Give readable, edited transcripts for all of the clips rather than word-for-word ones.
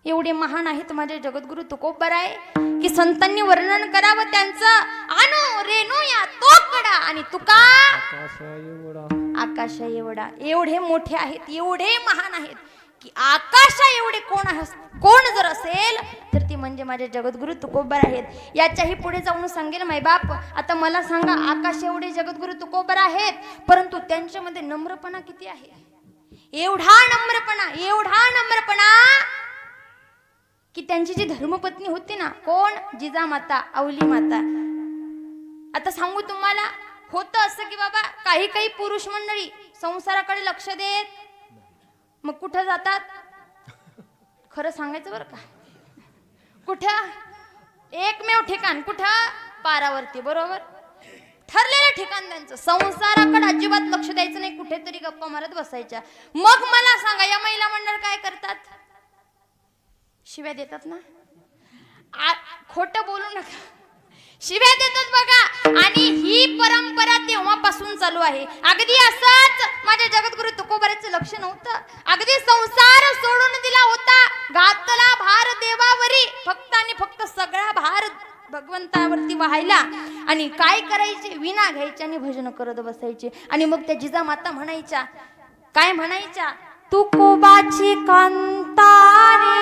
एवढे महान आहेत माझे जगद्गुरु तुकोबराय की संतांनी वर्णन करावं त्यांचं. आणो रेणू या तो कडा आणि तुका आकाश एवढा. एवढे मोठे आहेत, एवढे महान आहेत की आकाशा एवढे कोण जर असेल तर ती म्हणजे माझे जगद्गुरु तुकोबर आहेत. याच्याही पुढे जाऊन सांगेल मायबाप. आता मला सांगा, आकाश एवढे जगद्गुरु तुकोबर आहेत, परंतु त्यांच्यामध्ये नम्रपणा किती आहे? एवढा नम्रपणा की त्यांची जी धर्मपत्नी होती ना, कोण? जिजामाता, अवली माता. आता सांगू तुम्हाला, होतं असं की बाबा काही पुरुष मंडळी संसाराकडे लक्ष देत मग कुठं जातात? खरं सांगायचं बरं का, कुठं? एकमेव ठिकाण कुठं? पारावरती. बरोबर, ठरलेलं ठिकाण त्यांचं. संसाराकडे अजिबात लक्ष द्यायचं नाही, कुठेतरी गप्पा मारत बसायच्या. मग मला सांगा, या महिला मंडळ काय करतात? शिव्या देतात ना. खोटं बोलू नका, शिव्या देतात बघा. आणि ही परंपरा तेव्हापासून चालू आहे. अगदी असंच माझ्या जगद्गुरु तुकोबाराचं लक्ष नव्हतं. अगदी संसार सोडून दिला होता, घातला भार देवावरी, फक्त आणि फक्त सगळा भार भगवंतावरती वाहायला. आणि काय करायचे? विना घ्यायचे आणि भजन करत बसायचे. आणि मग त्या जिजामाता म्हणायच्या, काय म्हणायच्या? तुकोबाची कांतारे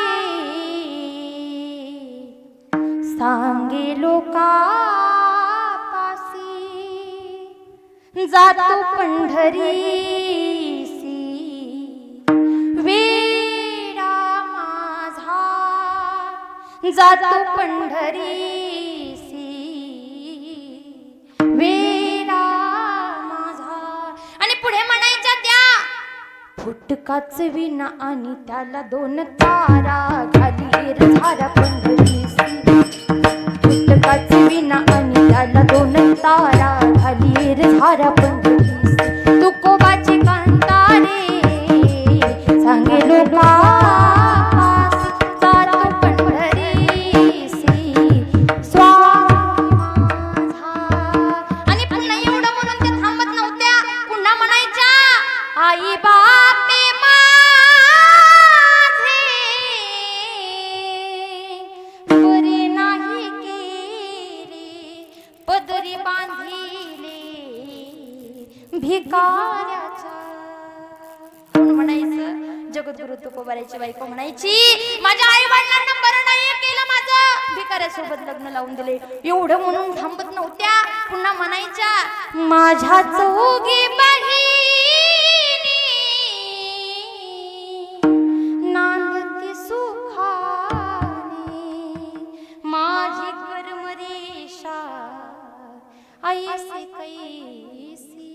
सांगे लोका पासी, जातो पंढरीसी वेडा माझा, जातो पंढरीसी वेडा माझा. आणि पुढे म्हणायच्या त्या, फुटकाच विना आणि त्याला 2 तारा, घाली रे झारा पंढरीसी. फुटकाच विना आणि त्याला 2 तारा, घाली रे झारा पंढरीसी. तुकोबाची कांतारे सांगे लोका जगद्गुरु तुकोबाराची बायको म्हणायची, माझ्या आई वडिलांना बरं नाही केलं, माझं भिकाऱ्यासोबत लग्न लावून दिले. एवढं म्हणून थांबत नव्हत्या, पुन्हा म्हणायच्या, माझ्या चौघी बहिणी नांदती सुखाने, माझी कर्मरेषा ऐसी कैसी.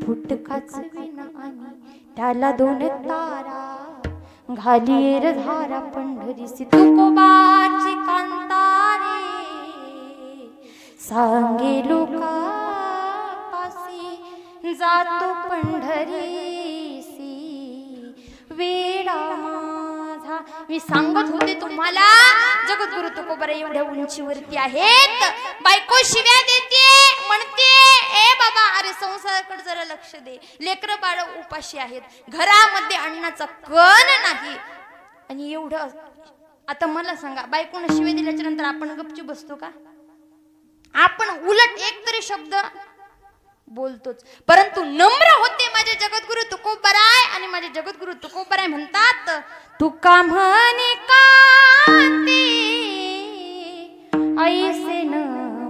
फुटकाच विना आणि त्याला 2 तारा, घाली रे धारा पंढरीसी. तुकोबाची कांतारे सांगे लोका पासी, जातो पंढरीसी वेडा माझा. मी सांगत होते तुम्हाला, जगद्गुरु तुकोबारा एवढ्या उंचीवरती आहेत. बायको शिव्या देते, म्हणते, ए बाबा, अरे संसाराकडे जरा लक्ष दे, लेकर बाळ उपाशी आहेत, घरामध्ये अन्नाचा कण नाही. आणि एवढं. आता मला सांगा, बायकोनं शिव्या दिल्याच्या नंतर आपण गपचूप बसतो का? आपण उलट एक तरी शब्द बोलतोच. परंतु नम्र होते माझे जगद्गुरु तुकोबाराय. आणि माझे जगद्गुरु तुकोबाराय म्हणतात, तुका म्हणे कांते ऐसे न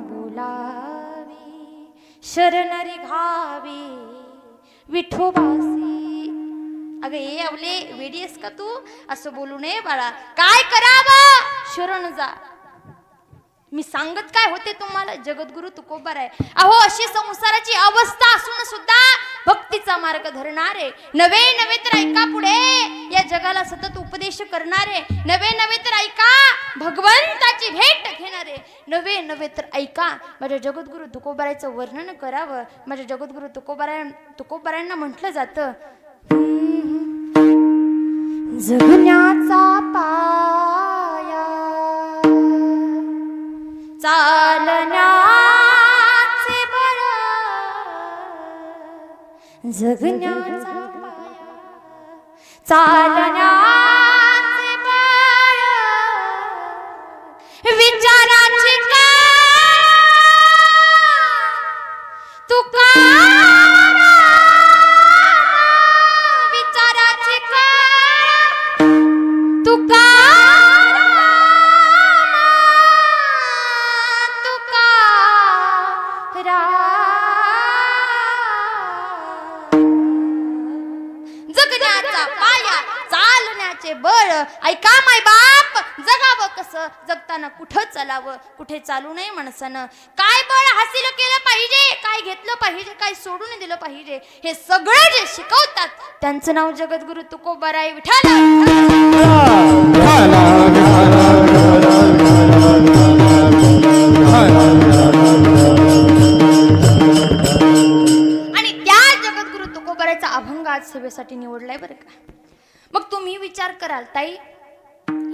बोलावे, शरणरी घावे विठोबासी. अगं ये अवले, वेडी आहेस का तू? असं बोलू नये बाळा. काय करावं? शरण जा. मी सांगत काय होते तुम्हाला, जगद्गुरु तुकोबाराय. अहो, अशी संसाराची अवस्था असून सुद्धा भक्तीचा मार्ग धरणारे, नवे नवे तर ऐका, पुढे या जगाला सतत उपदेश करणारे, नवे नवे तर ऐका, भगवंताची भेट घेणारे, नवे नवे तर ऐका. माझ्या जगद्गुरु तुकोबारायचं वर्णन करावं. माझ्या जगद्गुरु तुकोबारायांना म्हटलं जातं, जगण्याचा पाया चालण्याचे बळ, जगण्याचा पाया चालण्याचे बळ, बळ. ऐका माय बाप, जगावं कसं, जगताना कुठं चालावं, कुठे चालू नये माणसानं. काय बळ हासिल केलं पाहिजे, काय घेतलं पाहिजे, काय सोडून दिलं पाहिजे, हे सगळं जे शिकवतात त्यांचं नाव जगद्गुरु तुकोबाराय विठ्ठल. आणि त्या जगद्गुरु तुकोबारायचा अभंग आज सेवेसाठी निवडलाय बरं का. मग तुम्ही विचार कराल, ताई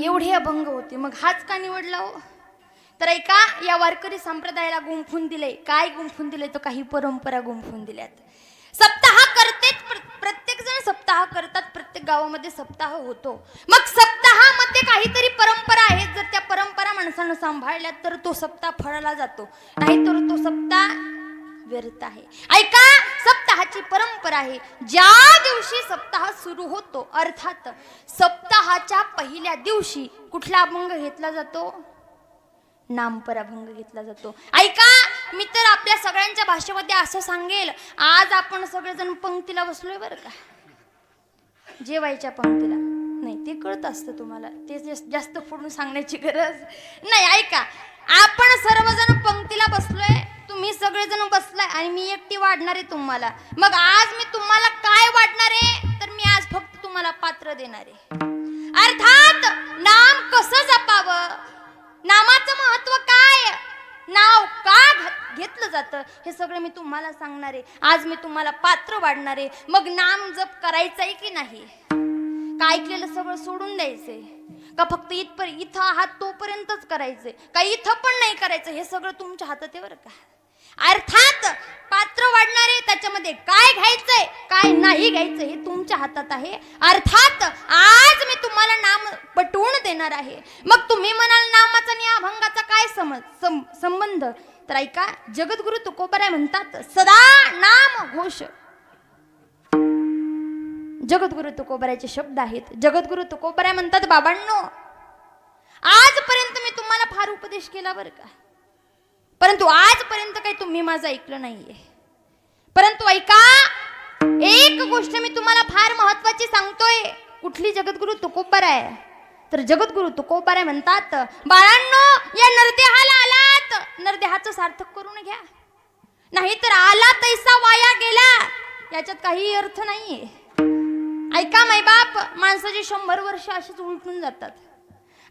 एवढे अभंग होते, मग हाच का निवडला हो? तर ऐका, या वारकरी संप्रदायाला गुंफून दिले. काय गुंफून दिले? तर काही परंपरा गुंफून दिल्यात. सप्ताह करतेच, प्रत्येक जण सप्ताह करतात, प्रत्येक गावामध्ये सप्ताह होतो. मग सप्ताहामध्ये काहीतरी परंपरा आहेत. जर त्या परंपरा माणसानं सांभाळल्या तर तो सप्ताह फळाला जातो, नाहीतर तो सप्ताह व्यर्थ आहे. ऐका, सप्ताहाची परंपरा आहे. ज्या दिवशी सप्ताह सुरू होतो, अर्थात सप्ताहाच्या पहिल्या दिवशी कुठला अभंग घेतला जातो? नामपर अभंग घेतला जातो. ऐका, मी तर आपल्या सगळ्यांच्या भाषेमध्ये असं सांगेल, आज आपण सगळेजण पंक्तीला बसलोय बरं का, जेवायच्या पंक्तीला. नाही, ते कळत असतं तुम्हाला, ते जास्त फोडून सांगण्याची गरज नाही. ऐका, आपण सर्वजण पंक्तीला बसलोय, तुम्ही सगळेजण बसलाय आणि मी एकटी वाढणार आहे तुम्हाला. मग आज मी तुम्हाला काय वाढणार आहे? तर मी आज फक्त तुम्हाला पात्र देणार आहे. अर्थात नाम कसं जपावं, नामाचं महत्व काय, नाव का घेतलं जातं, हे सगळं मी तुम्हाला सांगणार आहे. आज मी तुम्हाला पात्र वाढणार आहे. मग नाम जप करायचंय की नाही, का ऐकलेलं सगळं सोडून द्यायचंय, का फक्त इथं आहात तोपर्यंतच करायचंय, का इथं पण नाही करायचं, हे सगळं तुमच्या हातात आहे बरं का. अर्थात पात्र वाढणार आहे, त्याच्यामध्ये काय घ्यायचंय काय नाही घ्यायचं हे तुमच्या हातात आहे. अर्थात आज मी तुम्हाला नाम पटवून देणार आहे. मग तुम्ही म्हणाल नामाचा आणि अभंगाचा काय संबंध? तर ऐका, जगद्गुरु तुकोबाराय म्हणतात, सदा नाम घोष. जगद्गुरु तुकोबारायचे शब्द आहेत. जगद्गुरु तुकोबाराय म्हणतात, बाबांनो, आजपर्यंत मी तुम्हाला फार उपदेश केला बरं का, परंतु आजपर्यंत काही तुम्ही माझं ऐकलं नाहीये. परंतु ऐका, एक गोष्ट मी तुम्हाला फार महत्वाची सांगतोय. कुठली? जगद्गुरु तुकोबाराय. तर जगद्गुरु तुकोबाराय म्हणतात, बाळांनो, या नरदेहाला आलात, नरदेहाचं सार्थक करून घ्या, नाहीतर आला तैसा वाया गेला, याच्यात काही अर्थ नाहीये. ऐका मायबाप, माणसाचे 100 वर्ष असेच उलटून जातात.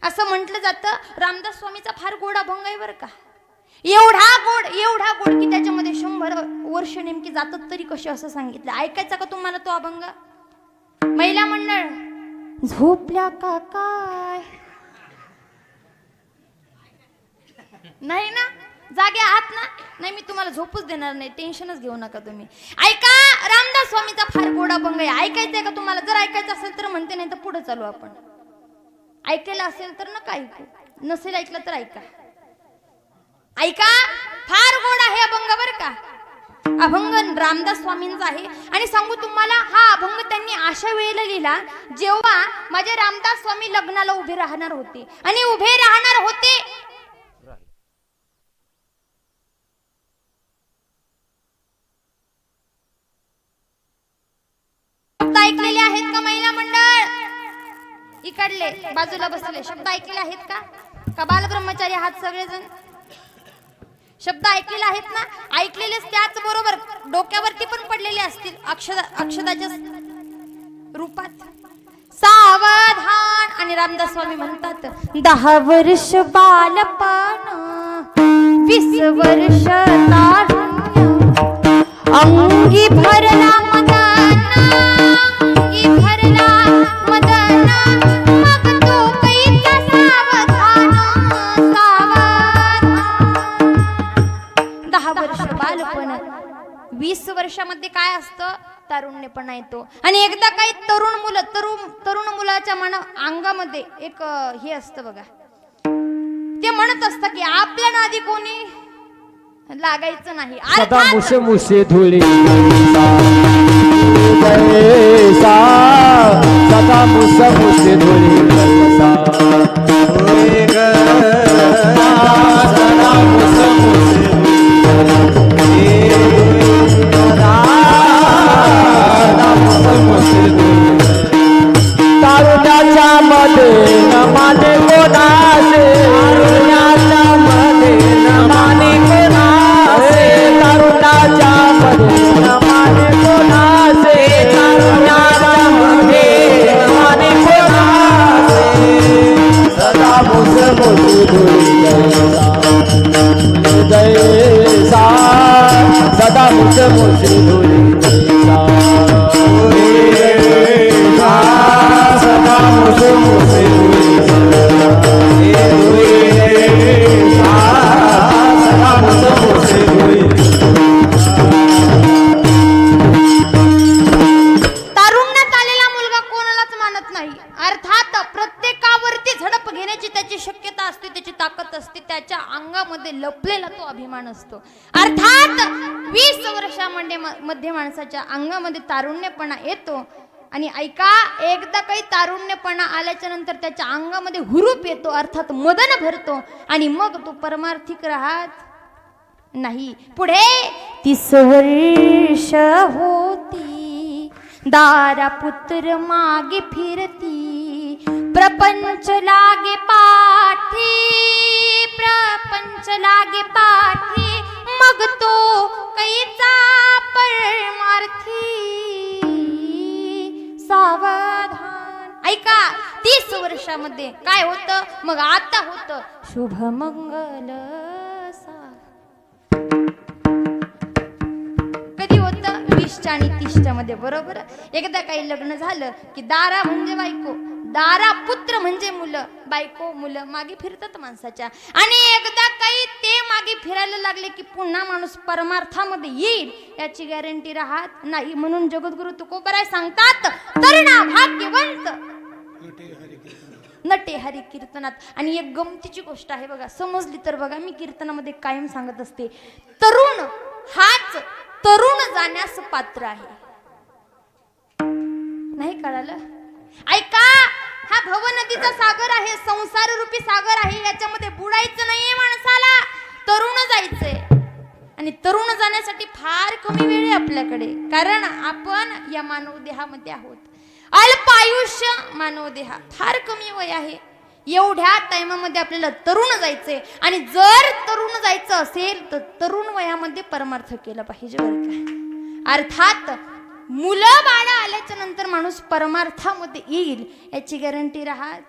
असं म्हटलं जातं, रामदास स्वामीचा फार गोड अभंग आहे बरं का, एवढा गोड की त्याच्यामध्ये 100 वर्ष नेमकी जातात तरी कसे, असं सांगितलं. ऐकायचा का तुम्हाला तो अभंग? महिला मंडळ झोपल्या का काय? नाही ना, जागे आहात ना? नाही, मी तुम्हाला झोपूच देणार नाही, टेन्शनच घेऊ नका तुम्ही. ऐका, रामदास स्वामीचा फार गोड अभंग आहे. ऐकायचंय का तुम्हाला? जर ऐकायचं असेल तर म्हणते, नाही तर पुढे चालू आपण. ऐकलेलं असेल तर नका ऐकू, नसेल ऐकलं तर ऐका. ऐका, फार गोड आहे अभंग बरं का. अभंग रामदास स्वामींचा आहे. आणि सांगू तुम्हाला, हा अभंग त्यांनी अशा वेळेला लिहिला जेव्हा माझे रामदास स्वामी लग्नाला उभे राहणार होते. आणि उभे राहणार होते ऐकलेले आहेत का महिला मंडळ? इकडले बाजूला बसले शब्द ऐकलेले आहेत का बालब्रह्मचारी आहात सगळेजण? शब्द ऐकलेले आहेत ना? ऐकलेलेच त्याच बरोबर डोक्यावरती पण पडलेले असतील अक्षदाच्या रूपात. सावधान. आणि रामदास स्वामी म्हणतात, 10 वर्ष बालपण, 20 वर्ष तारुण्य, अंगी भरला मदन, अंगी भरला मदन, मग तो कैचा सावधान, सावधान. 10 वर्ष बालपण, 20 वर्षामध्ये काय असतं? तारुण्यपणा येतो. आणि एकदा काही तरुण मुलाच्या अंगामध्ये एक हे असतं बघा, ते म्हणत असतं की आपल्या नादी कोणी लागायचं नाही. सदा मुसे मुसे धुळी सदा मुसे मुसे धुळी तारुण्याच्या मध्ये न माने कोणाचे तारुण्याच्या मध्ये न माने कोणाचे तारुण्याच्या मध्ये न माने कोणाचे तारुण्याच्या मध्ये न माने कोणाचे सदा मुस मुसी जयसा सदा मुस मुसी सदा मुस मुसी सदा मुस मुसी तारुण्यात आलेला मुलगा कोणालाच मानत नाही. अर्थात प्रत्येकावरती झडप घेण्याची त्याची शक्यता असते, त्याची ताकद असते, त्याच्या अंगामध्ये लपलेला तो अभिमान असतो. अर्थात 20 वर्षामध्ये माणसाच्या अंगामध्ये तारुण्यपणा येतो. आणि ऐका, एकदा काही तारुण्यपणा आल्याच्या नंतर त्याच्या अंगामध्ये हुरूप येतो, अर्थात मदन भरतो आणि मग तो परमार्थिक राहत नाही. पुढे 30 वर्ष होती, दारा पुत्र मागे फिरती, प्रपंच लागे पाठी, प्रपंच लागे पाठी, मग तो कैचा परमार्थी सावधान. ऐका, 30 वर्षामध्ये काय होतं, मग आता होतं शुभमंगल कधी होतं 20च्या आणि 30च्या मध्ये, बरोबर. एकदा काही लग्न झालं की दारा म्हणजे बायको, दारा पुत्र म्हणजे मुलं, बायको मुलं मागे फिरतात माणसाच्या. आणि एकदा काही ते मागे फिरायला लागले की पुन्हा माणूस परमार्थामध्ये येईल याची गॅरंटी राहत नाही. म्हणून जगद्गुरु तुकोबराय सांगतात, तरुणा भाग्यवंत नटे हरी कीर्तनात. आणि एक गमतीची गोष्ट आहे बघा, समजली तर बघा, मी कीर्तनामध्ये कायम सांगत असते, तरुण हाच तरुण जाण्यास पात्र आहे. नाही कळालं? ऐका, हा भवनदीचा सागर आहे, संसार रूपी सागर आहे, याच्यामध्ये बुडायचं नाहीये माणसाला, तरुण जायचंय. आणि तरुण जाण्यासाठी फार कमी वेळ आहे आपल्याकडे, कारण आपण या मानव देहामध्ये आहोत. अल्पायुष्य मानव देहा, फार कमी वय आहे. एवढ्या टाइमामध्ये आपल्याला तरुण जायचंय. आणि जर तरुण जायचं असेल तर तरुण वयामध्ये परमार्थ केला पाहिजे बरं का. अर्थात मुलं बाळ आल्याच्या नंतर माणूस परमार्थामध्ये येईल याची गॅरंटी राहत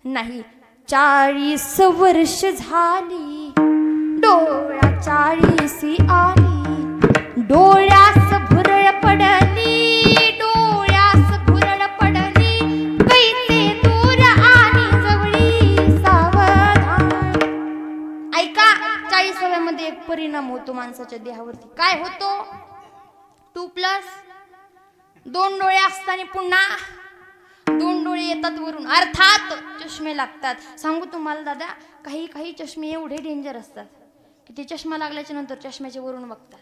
नाही. 40 वर्ष झाली, डोळा 40 आली, डोळ्यास भुरळ पडली, डोळ्यास भुरळ पडली, कैसे दूर आणि जवळी सावधान. ऐका, 40व्या मध्ये एक परिणाम होतो माणसाच्या देहावरती. काय होतो? 2+2 डोळे असताना पुन्हा 2 डोळे येतात वरून, अर्थात चष्मे लागतात. सांगू तुम्हाला दादा, काही काही चष्मे एवढे डेंजर असतात की ते चष्मा लागल्याच्या नंतर चष्म्याच्या वरून बघतात.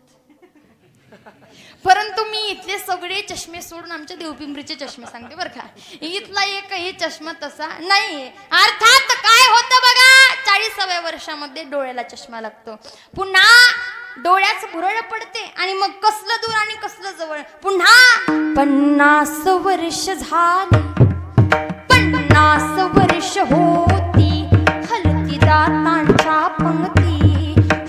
परंतु मी इथले सगळे चष्मे सोडून आमच्या देवपिंपरीचे चष्मे सांगते बरं का. इथला एकही चष्मा तसा नाही. अर्थात काय होतं बघा, 40व्या वर्षामध्ये डोळ्याला चष्मा लागतो, पुन्हा डोळ्याच भुरळ पडते आणि मग कसलं दूर आणि कसलं जवळ. पुन्हा 50 वर्ष झाली, 50 वर्ष होती, हलती दातांच्या पंक्ती,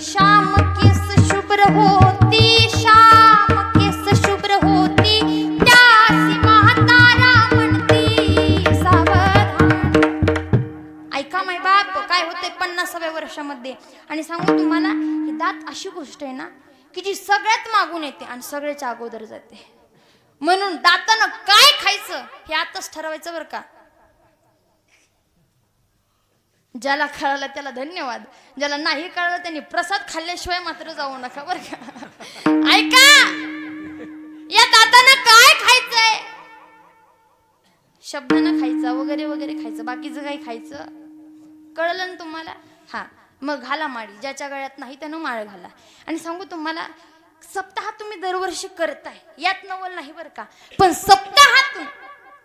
श्याम केस शुभ्र होती, श्याम केस शुभ्र होती, त्यासी म्हातारा म्हणती सावधान. ऐका माय बाप, काय होते 50व्या वर्षामध्ये. आणि सांगू तुम्हाला, ही दात अशी गोष्ट आहे ना की जी सगळ्यात मागून येते आणि सगळ्याच्या अगोदर जाते. म्हणून दातानं काय खायचं हे आताच ठरवायचं बरं का. ज्याला कळलं त्याला धन्यवाद, ज्याला नाही कळलं त्यांनी प्रसाद खाल्ल्याशिवाय मात्र जाऊ नका बरं का. ऐका, या दातानं काय खायचंय, शब्दानं खायचा वगैरे वगैरे खायचं, बाकीचं काही खायचं कळलं ना तुम्हाला. हा, मग घाला माळी, ज्याच्या गळ्यात नाही त्यानं माळ घाला. आणि सांगू तुम्हाला, सप्ताह तुम्ही दरवर्षी करताय यात नवल नाही बरं का, पण सप्ताहातून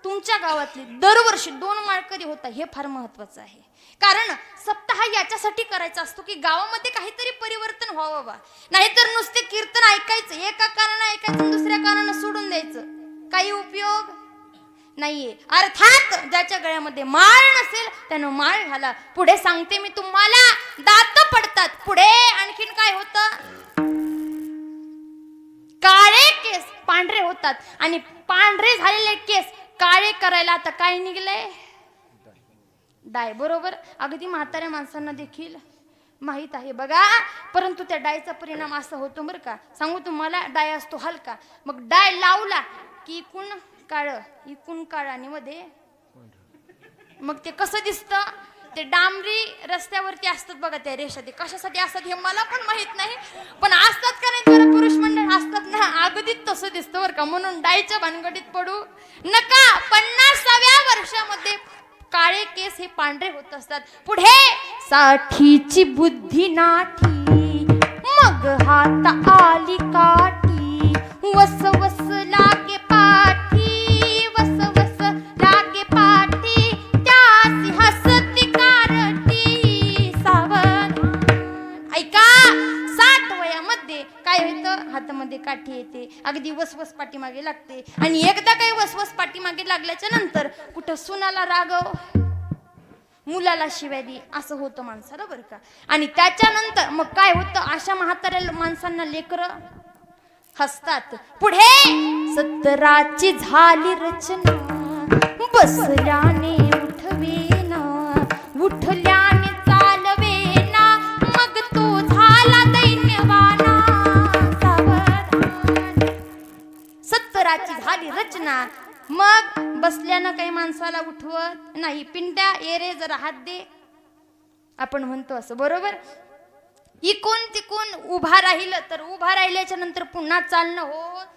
तुमच्या गावातली दरवर्षी 2 माळकरी होता हे फार महत्वाचं आहे. कारण सप्ताह याच्यासाठी करायचा असतो की गावामध्ये काहीतरी परिवर्तन व्हावं बा. नाहीतर नुसते कीर्तन ऐकायचं, एका कानानं ऐकायचं दुसऱ्या कानानं सोडून द्यायचं, काही उपयोग नाहीये. अर्थात ज्याच्या गळ्यामध्ये माळ नसेल त्यानं माळ घाला. पुढे सांगते मी तुम्हाला, दात पडतात. पुढे आणखीन काय होतं? काळे केस पांढरे होतात आणि पांढरे झालेले केस काळे करायला आता काय निघलंय? डाय. बरोबर, अगदी म्हाताऱ्या माणसांना देखील माहित आहे बघा. परंतु त्या डायचा परिणाम असा होतो बरं का, सांगू तुम्हाला. डाय असतो हलका, मग डाय लावला की इकून काळ इकून काळ आणि मध्ये मग ते कसं दिसतं? ते डांबरी रस्त्यावरती असतात बघा त्या रेषा, ते कशासाठी असतात हे मला पण माहित नाही, पण असतात का नाही जरा पुरुष मंडळ असतात ना, अगदीच तसं दिसतं बरं का. म्हणून डायच्या भानगडीत पडू नका. 50व्या वर्षामध्ये काळे केस हे पांढरे होत असतात. पुढे साठीची बुद्धी नाठी, मग हात आली काठी, वस वस लागे पाठी, वस वस लागे पाठी, त्यासी हसती कारटी सावधान. ऐका, 60 वयामध्ये काय होतं? हातामध्ये काठी येते, अगदी वसवस पाठीमागे लागते. आणि एकदा काही वसवस पाठीमागे लागल्याच्या नंतर कुठं सुनाला रागव, मुलाला शिव्या दे, असं होतं माणसाला बरं का. आणि त्याच्यानंतर मग काय होतं? अशा म्हाताऱ्या माणसांना लेकरं हसतात. पुढे 17ची झाली रचना, बसल्याने उठवेना, उठल्याने चालवेना, मग तो झाला दैन्यवाना सावधान. 17ची झाली रचना, मग बसल्यानं काही माणसाला उठवत नाही. पिंट्या ये रे जरा हात दे, आपण म्हणतो असं बरोबर. इकून तिकून उभा राहिलं तर उभा राहिल्याच्या नंतर पुन्हा चालणं होत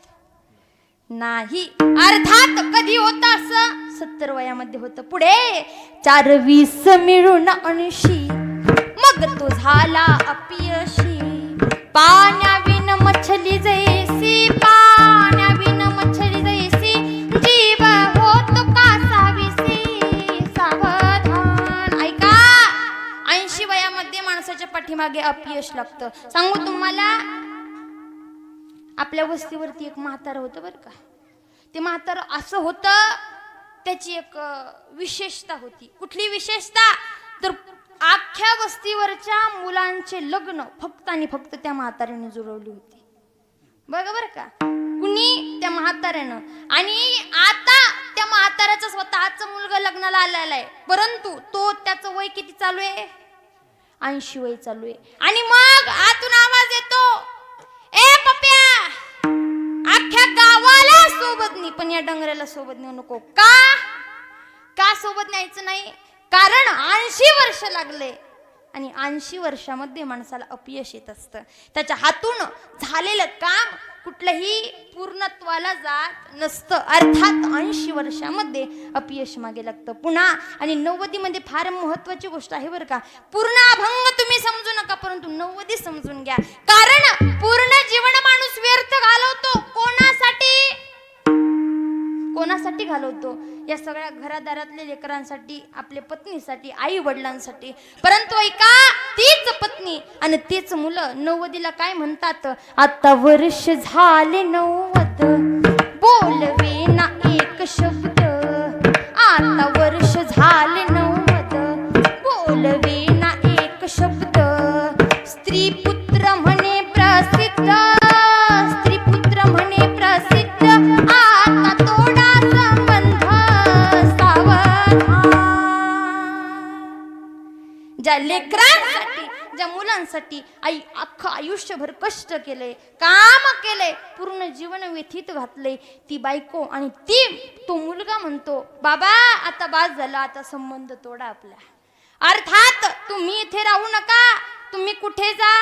नाही. अर्थात कधी होतं असं? 70 वयामध्ये होतं. पुढे 4-20 मिळून 80, मग तो झाला अपयशी, पाण्याविन मछली जैसी, पाण्याविन मछली जैसी, जीव होतो कासाविसी सावधान. ऐका, 80 वयामध्ये माणसाच्या पाठीमागे अपयश लागतं. सांगू तुम्हाला, आपल्या वस्तीवरती एक म्हातारं होतं बरं का. ते म्हातारं असं होतं, त्याची एक विशेषता होती. कुठली विशेषता? तर अख्ख्या वस्तीवरच्या मुलांचे लग्न फक्त आणि फक्त त्या म्हाताऱ्याने जुळवली होती बघा बरं का. कुणी? त्या म्हाताऱ्यानं. आणि आता त्या म्हाताऱ्याचं स्वतःचं मुलगा लग्नाला आलेला आहे, परंतु तो त्याचं वय किती चालू आहे? 80 वय चालू आहे. आणि मग आतून आवाज येतो, ए पप्या, अख्ख्या गावाला सोबत नाही पण या डंगऱ्याला सोबत नेऊ नको. का सोबत न्यायचं नाही? कारण 80 वर्ष लागले आणि 80 वर्षामध्ये माणसाला अपयश येत असतं. त्याच्या हातून झालेलं काम कुठलंही पूर्णत्वाला जात नसतं. अर्थात 80 वर्षामध्ये अपयश मागे लागतं पुन्हा. आणि 90 मध्ये फार महत्वाची गोष्ट आहे बरं का. पूर्ण अभंग तुम्ही समजू नका, परंतु 90 समजून घ्या. कारण पूर्ण जीवन माणूस व्यर्थ घालवतो. कोणासाठी घालवतो? या सगळ्या घरादारातल्या लेकरांसाठी, आपल्या पत्नीसाठी, आई वडिलांसाठी. परंतु ऐका, तीच पत्नी आणि तीच मुलं 90ला काय म्हणतात? आता वर्ष झाले 90, बोलवे ना एक शब्द. आता वर्ष झाले 90, बोलवे ना एक शब्द. स्त्री पुत्र म्हणे प्रसिद्ध, स्त्री पुत्र म्हणे प्रसिद्ध. आता तोडा संबंध सावधान. ज्या लेकरांसाठी, ज्या मुलांसाठी आई अख्खं आयुष्यभर कष्ट केले, काम केले, पूर्ण जीवन व्यथित घातले, ती बायको आणि तो मुलगा म्हणतो, बाबा आता बास झाला, आता संबंध तोडा आपला. अर्थात तुम्ही इथे राहू नका, तुम्ही कुठे जा?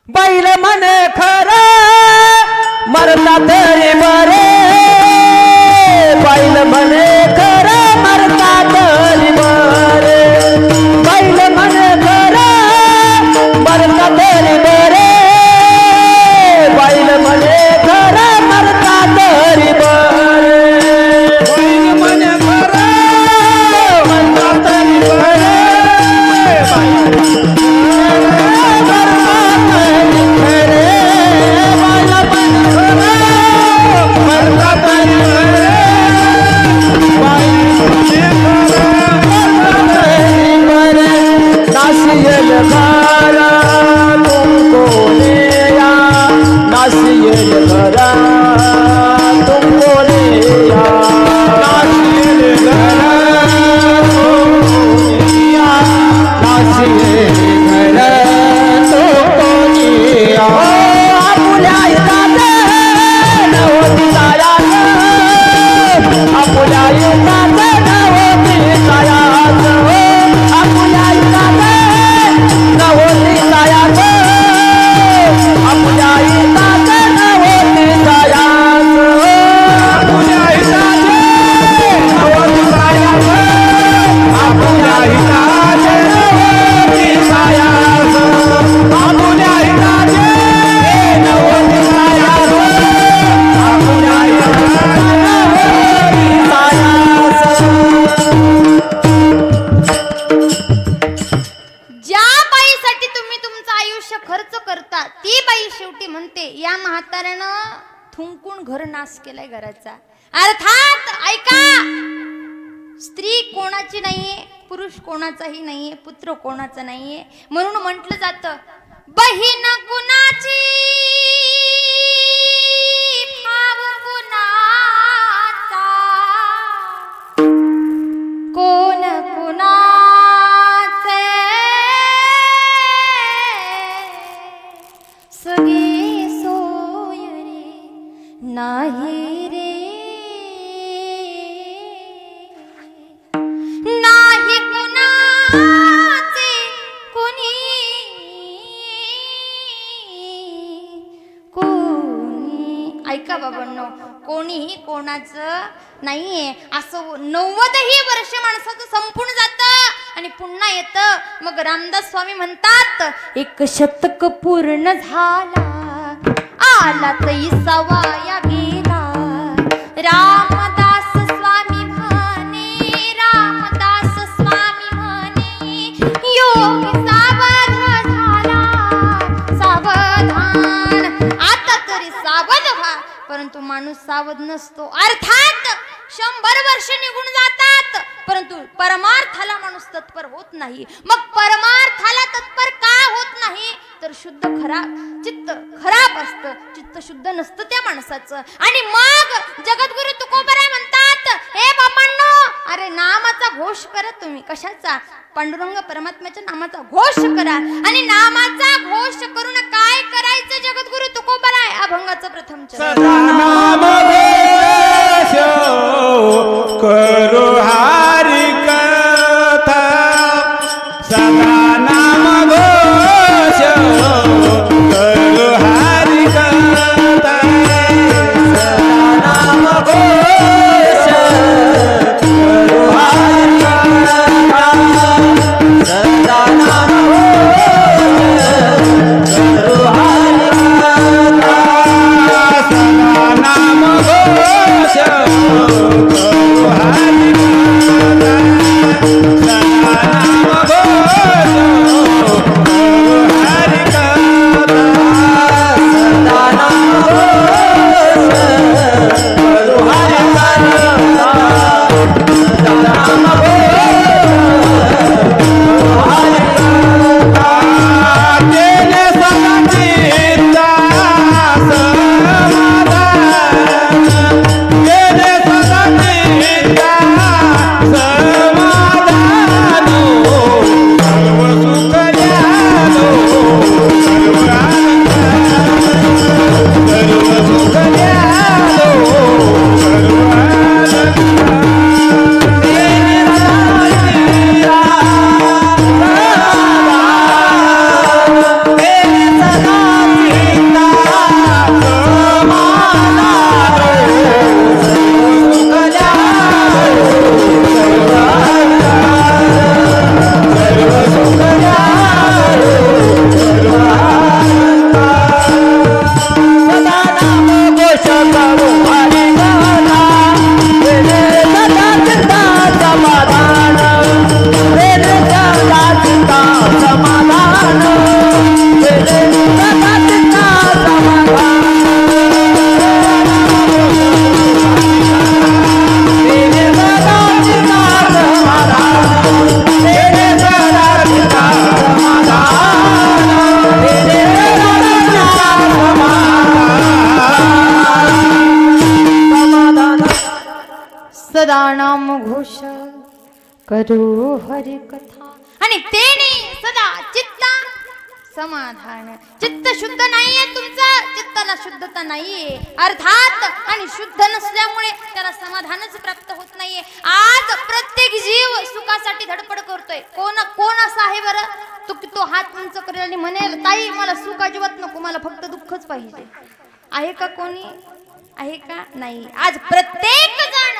बैल म्हणे खरं, मरता तरी बरे. बैल म्हणे खरं, मरता तरी बरे. बैल म्हणे खरं, मरता तरी बरे. बैल म्हणे खरं, मरता तरी बरे. बैल म्हणे खरं, मरता तरी बरे. नाश केलाय घराचा. अर्थात ऐका, स्त्री कोणाची नाहीये, पुरुष कोणाचाही नाहीये, पुत्र कोणाचा नाहीये. म्हणून म्हटलं जातं बहीण कुणाची भाव कुणाचा, कोण कुणाचे सगळे सोय रे नाही रे, नाही कुणाचे कोणी कोणी. ऐका बाबांनो, कोणीही कोणाचं नाहीये. असं 90ही वर्ष माणसाचं संपून जातं आणि पुन्हा येतं. मग रामदास स्वामी म्हणतात 1 शतक पूर्ण झाला, आला तई सवाया गेला. रामदास स्वामी म्हणे, रामदास स्वामी म्हणे, योगी सावध झाला, सावधान. आता तरी सावध व्हा, परंतु माणूस सावध नसतो. अर्थात 100 वर्ष निघून जातात, परंतु परमार्थाला माणूस तत्पर होत नाही. मग परमार्थाला तत्पर का होत नाही, तर शुद्ध चित्त खराब असतं, चित्त शुद्ध नसतं त्या माणसाचं. आणि मग जगद्गुरु तुकोबराय म्हणतात, हे बाबांनो, अरे नामाचा घोष करा तुम्ही. कशाचा? पांडुरंग परमात्म्याच्या नामाचा घोष करा. आणि नामाचा घोष करून काय करायचं जगद्गुरु तुकोबराय? अभंगाचं प्रथम नाम घोष करो हरि कथा, सदा नाम घोष करो हरि कथा, सदा नाम घोष करो हरि कथा, सदा नाम घोष करो हरि कथा, सदा नाम घोष करो हरि कथा, सदा नाम घोष करो हरि कथा, सदा नाम घोष करो हरि कथा, सदा नाम घोष करो हरि कथा. तेने सदा चित्ता समाधान, तेने सदा चित्ता समाधान, सर्व सुख द्यालो, सर्व आनंद, सर्व सुख द्यालो, सर्व आनंद. तेने सदा चित्ता समाधान, तेने सदा चित्ता समाधान, सर्व सुख द्यालो, सर्व आनंद, सर्व सुख द्यालो, सर्व आनंद. सदा नाम घोष करो हरि कथा, तेने सदा चित्ता समाधान, तेने सदा चित्ता समाधान, तेने सदा चित्ता समाधान, तेने सदा चित्ता समाधान, तेने सदा चित्ता समाधान, तेने सदा चित्ता समाधान. सदा नाम घोष करो हरि कथा. आणि तेने सदा चित्त समाधान. चित्त शुद्ध नाहीये तुमचं, चित्ताला शुद्धता नाहीये अर्थात. आणि शुद्ध नसल्यामुळे त्याला समाधानच प्राप्त होत नाहीये. आज प्रत्येक जीव सुखासाठी धडपड करतोय. कोण असा आहे बरं तो हात उंच करेल आणि म्हणेल, ताई मला सुख अजिबात नको, मला फक्त दुःखच पाहिजे. आहे का कोणी? आहे का? नाही. आज प्रत्येक जण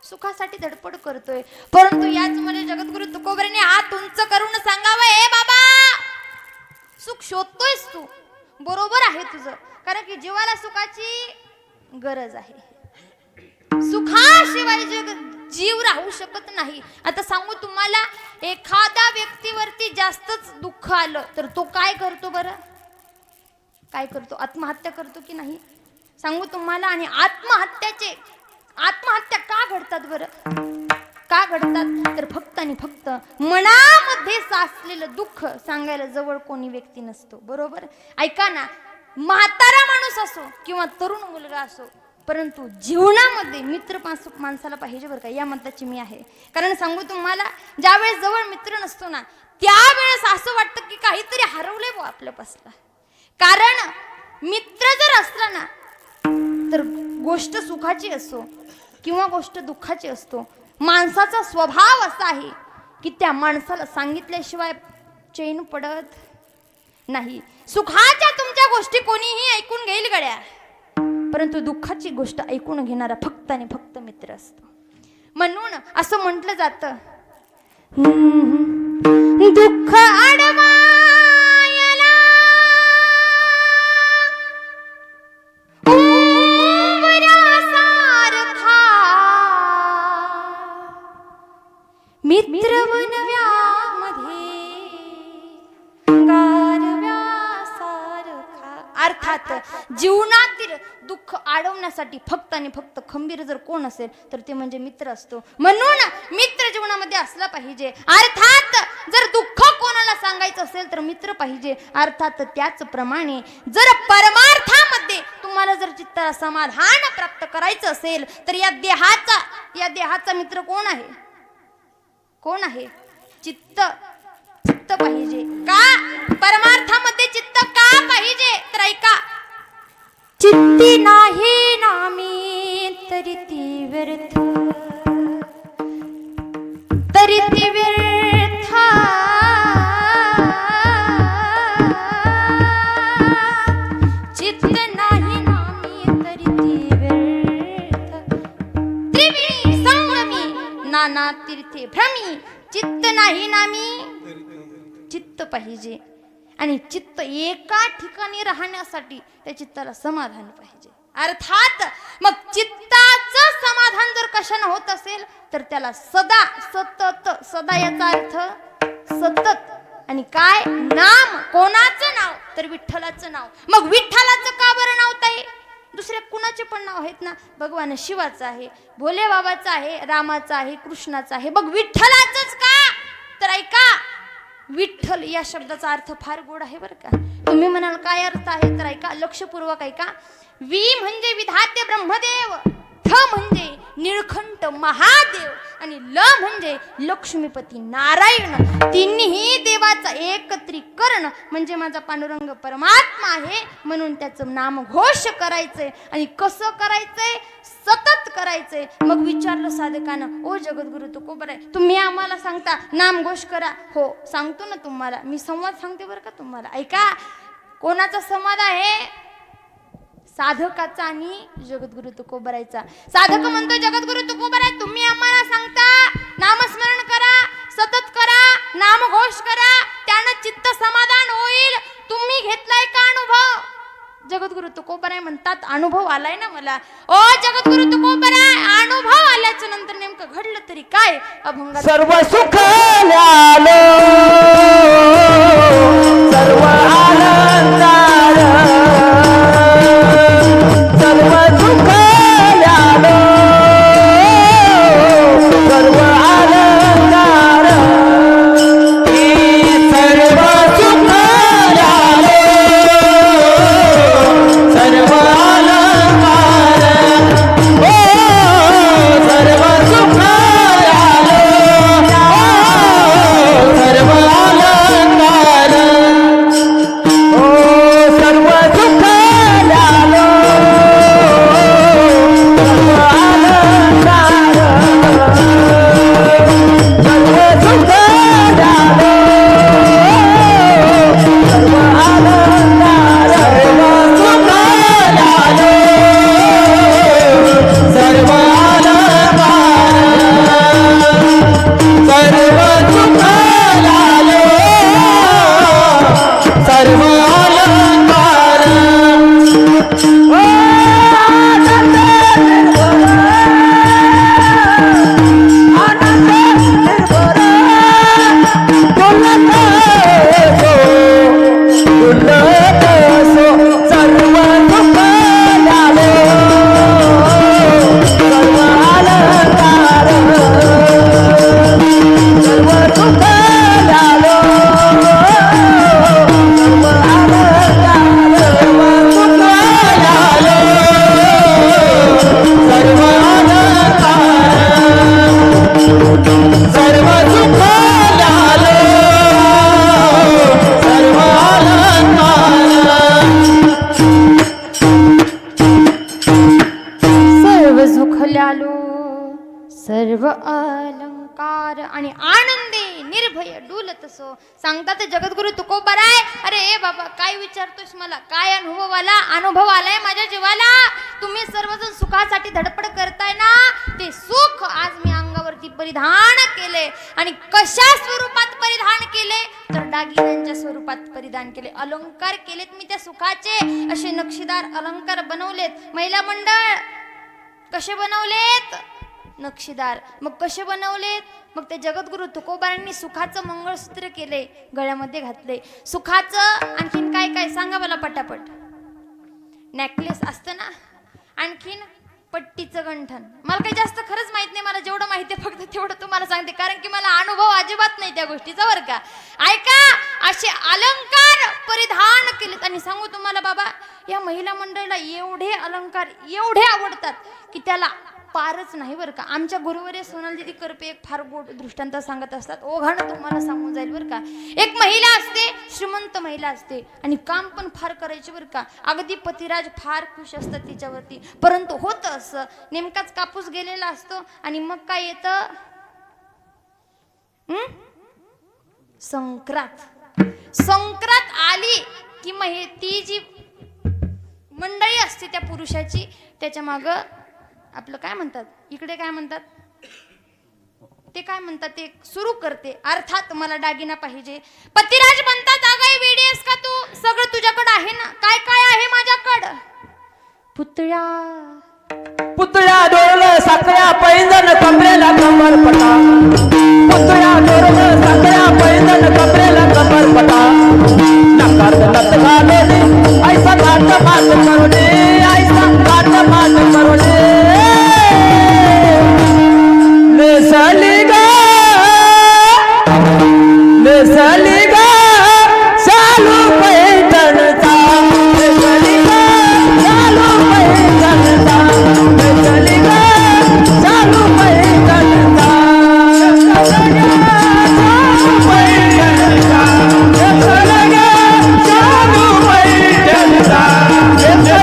सुखासाठी धडपड करतोय. परंतु याच मध्ये जगद्गुरु तुकोबराने हात उंच करून सांगावं, हे बाबा, सुख शोधतोयस तू, बरोबर आहे तुझं, कारण की जीवाला सुखाची गरज आहे. सुखाशिवाय जीव राहू शकत नाही. आता सांगू तुम्हाला, एखाद्या व्यक्तीवरती जास्तच दुःख आलं तर तो काय करतो बरं? काय करतो? आत्महत्या करतो की नाही? सांगू तुम्हाला. आणि आत्महत्या का घडतात बरं? का घडतात? तर फक्त आणि फक्त मनामध्ये साचलेलं दुःख सांगायला जवळ कोणी व्यक्ती नसतो. बरोबर? ऐका ना, म्हातारा माणूस असो किंवा तरुण मुलगा असो, परंतु जीवनामध्ये मित्र माणसाला पाहिजे बरं का, या मताची मी आहे. कारण सांगू तुम्हाला, ज्यावेळेस जवळ मित्र नसतो ना, त्यावेळेस असं वाटतं की काहीतरी हरवलंय बुवा आपल्यापासला. कारण मित्र जर असला ना, तर गोष्ट सुखाची असो किंवा गोष्ट दुःखाची असतो, माणसाचा स्वभाव असा आहे की त्या माणसाला सांगितल्याशिवाय चैन पडत नाही. सुखाच्या तुमच्या गोष्टी कोणीही ऐकून घेईल गड्या, परंतु दुःखाची गोष्ट ऐकून घेणारा फक्त आणि फक्त मित्र असतो. म्हणून असं म्हटलं जातं, दुःख अडवायला उंबऱ्यासारखा मित्र वनव्यामध्ये गारव्यासारखा. अर्थात जीवनातील दुःख अडवण्यासाठी फक्त आणि फक्त खंबीर जर कोण असेल तर ते म्हणजे मित्र असतो. म्हणून मित्र जीवनामध्ये असला पाहिजे. अर्थात जर दुःख कोणाला सांगायचं असेल तर मित्र पाहिजे. अर्थात त्याचप्रमाणे जर परमार्थामध्ये तुम्हाला जर चित्ताला समाधान प्राप्त करायचं असेल तर या देहाचा मित्र कोण आहे? कोण आहे? चित्त पाहिजे. का परमार्थामध्ये चित्त का पाहिजे? तर ऐका, चित्ती नाही नामी तरी ती व्यर्थ, तरी ती व्यर्थ. चित्त नाही नामी तरी ती व्यर्थ, त्रिवी संगमी नाना तीर्थे भ्रमी. चित्त नाही नामी, चित्त पाहिजे. आणि चित्त एका ठिकाणी राहण्यासाठी त्या चित्ताला समाधान पाहिजे. अर्थात मग चित्ताचं समाधान जर कशाने होत असेल तर त्याला सदा, सतत, सदा याचा अर्थ सतत. आणि काय? नाम. कोणाचं नाव? तर विठ्ठलाचं नाव. मग विठ्ठलाचं का बरं नाव ताई? दुसऱ्या कुणाचे पण नाव आहेत ना, भगवान शिवाचं आहे, भोले बाबाचं आहे, रामाचं आहे, कृष्णाचं आहे, मग विठ्ठलाचंच का? तर ऐका, विठ्ठल या शब्दाचा अर्थ फार गोड आहे बरं का. तुम्ही म्हणाल काय अर्थ आहे? तर ऐका, लक्षपूर्वक ऐका. वि म्हणजे विधाते ब्रह्मदेव, ठ म्हणजे निळकंठ महादेव आणि ल म्हणजे लक्ष्मीपती नारायण. तिन्ही देवाचा एकत्रीकरण म्हणजे माझा पांडुरंग परमात्मा आहे. म्हणून त्याचं नामघोष करायचंय. आणि कसं करायचंय? सतत करायचंय. मग विचारलं साधकानं, ओ जगद्गुरु तुकोबर आहे, तुम्ही आम्हाला सांगता नामघोष करा. हो सांगतो ना तुम्हाला, मी संवाद सांगते बरं का तुम्हाला. ऐका, कोणाचा संवाद आहे? साधकाचा आणि जगद्गुरु तुकोबरायचा. साधक म्हणतो जगद्गुरु तुकोबराय, तुम्ही आम्हाला सांगता नामस्मरण करा, सतत करा, नामघोष करा, त्यानं चित्त समाधान होईल. तुम्ही घेतलाय का अनुभव? जगद्गुरु तुकोबराय म्हणतात, अनुभव आलाय ना मला. ओ जगद्गुरु तुकोबराय, अनुभव आल्याच्या नंतर नेमकं घडलं तरी काय? अभंग सर्व सुख ल्यालो, सर्व आनंदार, सर्व सुख ल्यालो, सर्व आनंदार. सर्व सुख ल्यालो, सर्व आनंदार. ओ सर्व सुख ल्यालो, सर्व निराधार आणि आनंदी निर्भय डुलतसो. सांगतात जगद्गुरु तुकोबाराय. अरे बाबा काय विचारतोस मला, काय अनुभव आलाय माझ्या जीवाला. तुम्ही सर्वजण सुखासाठी धडपड करताय ना, ते सुख आज मी अंगावरती परिधान केले. आणि कशा स्वरूपात परिधान केले तर दागिन्यांच्या स्वरूपात परिधान केले, अलंकार केलेत मी त्या सुखाचे. असे नक्षीदार अलंकार बनवलेत. महिला मंडळ कसे बनवलेत? नक्षीदार. मग कसे बनवलेत? मग ते जगद्गुरु तुकोबारांनी सुखाचं मंगळसूत्र केले, गळ्यामध्ये घातले. सुखाचं आणखीन काय काय सांगा मला पटापट. नेकलेस असतं ना, आणखीन पट्टीचं गंठन. मला काही जास्त खरंच माहित नाही, मला जेवढं माहिती आहे फक्त तेवढं तुम्हाला सांगते, कारण की मला अनुभव अजिबात नाही त्या गोष्टीचा बरं का. ऐका, असे अलंकार परिधान केलेत. आणि सांगू तुम्हाला बाबा, या महिला मंडळीला एवढे अलंकार एवढे आवडतात की त्याला पारच नाही बरं का. आमच्या गुरुवर्य सोनाल दिदी करपे एक फार गोड दृष्टांत सांगत असतात, ओघानं तुम्हाला सांगून जाईल बरं का. एक महिला असते, श्रीमंत महिला असते, आणि काम पण फार करायचे बरं का. अगदी पतिराज फार खुश असतात तिच्यावरती. परंतु होतं असं, नेमकाच कापूस गेलेला असतो आणि मग काय येतं, संक्रांत. संक्रांत आली की ती जी मंडळी असते त्या पुरुषाची, त्याच्या माग आपलं काय म्हणतात, इकडे काय म्हणतात ते, काय म्हणतात ते सुरू करते. अर्थात मला दागिना पाहिजे. पतिराज म्हणतात, अगं वेडीस का तू, सगळं तुझ्याकडे आहे ना. काय काय आहे माझ्याकडं? पुतळ्या पुतळ्या डोरलं साखळ्या पैंजण कमरेला कमरपटा. पुतळ्या डोरलं साखळ्या पैंजण कमरेला कमरपटा. नकार नत घालेली ऐसा काट मात करुणे, ऐसा काट मात करुणे. नेसली ग नेसली ग शालू पैठणचा. नेसली ग शालू पैठणचा. नेसली ग शालू पैठणचा. नेसली ग शालू पैठणचा. नेसली ग शालू पैठणचा. नेसली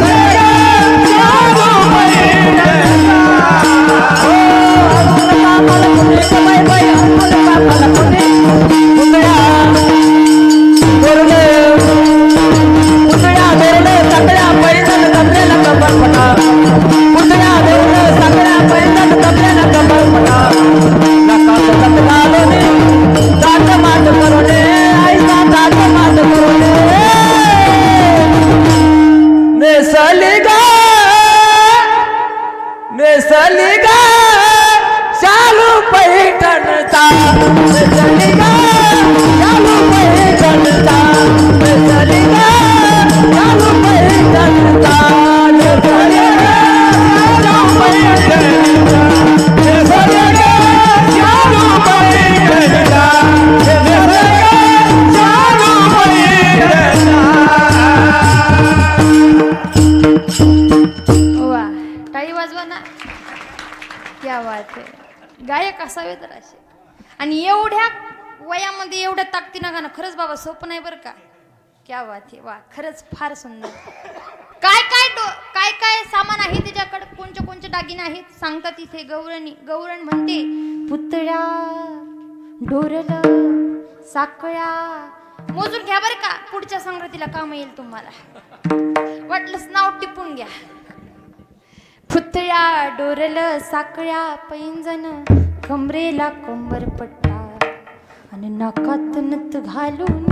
ग शालू पैठणचा. गायक असावे तर असे. आणि एवढ्या वयामध्ये एवढ्या ताकदीनं गाणं खरंच बाबा सोपं नाही बरं का. क्या बात आहे, वा खरंच फार सुंदर. काय काय काय काय सामान आहे तिच्याकडे, कोणचे कोणचे दागिने आहेत सांगतात इथे गौरण म्हणते, पुतळ्या डोरलं साखळ्या. मोजून घ्या बरं का, पुढच्या संगतीला काम येईल तुम्हाला. वाटलंच नाव टिपून घ्या. पुतळ्या डोरलं साखळ्या पैंजण कमरेला कंबरपट्टा. आणि नाकात नथ घालून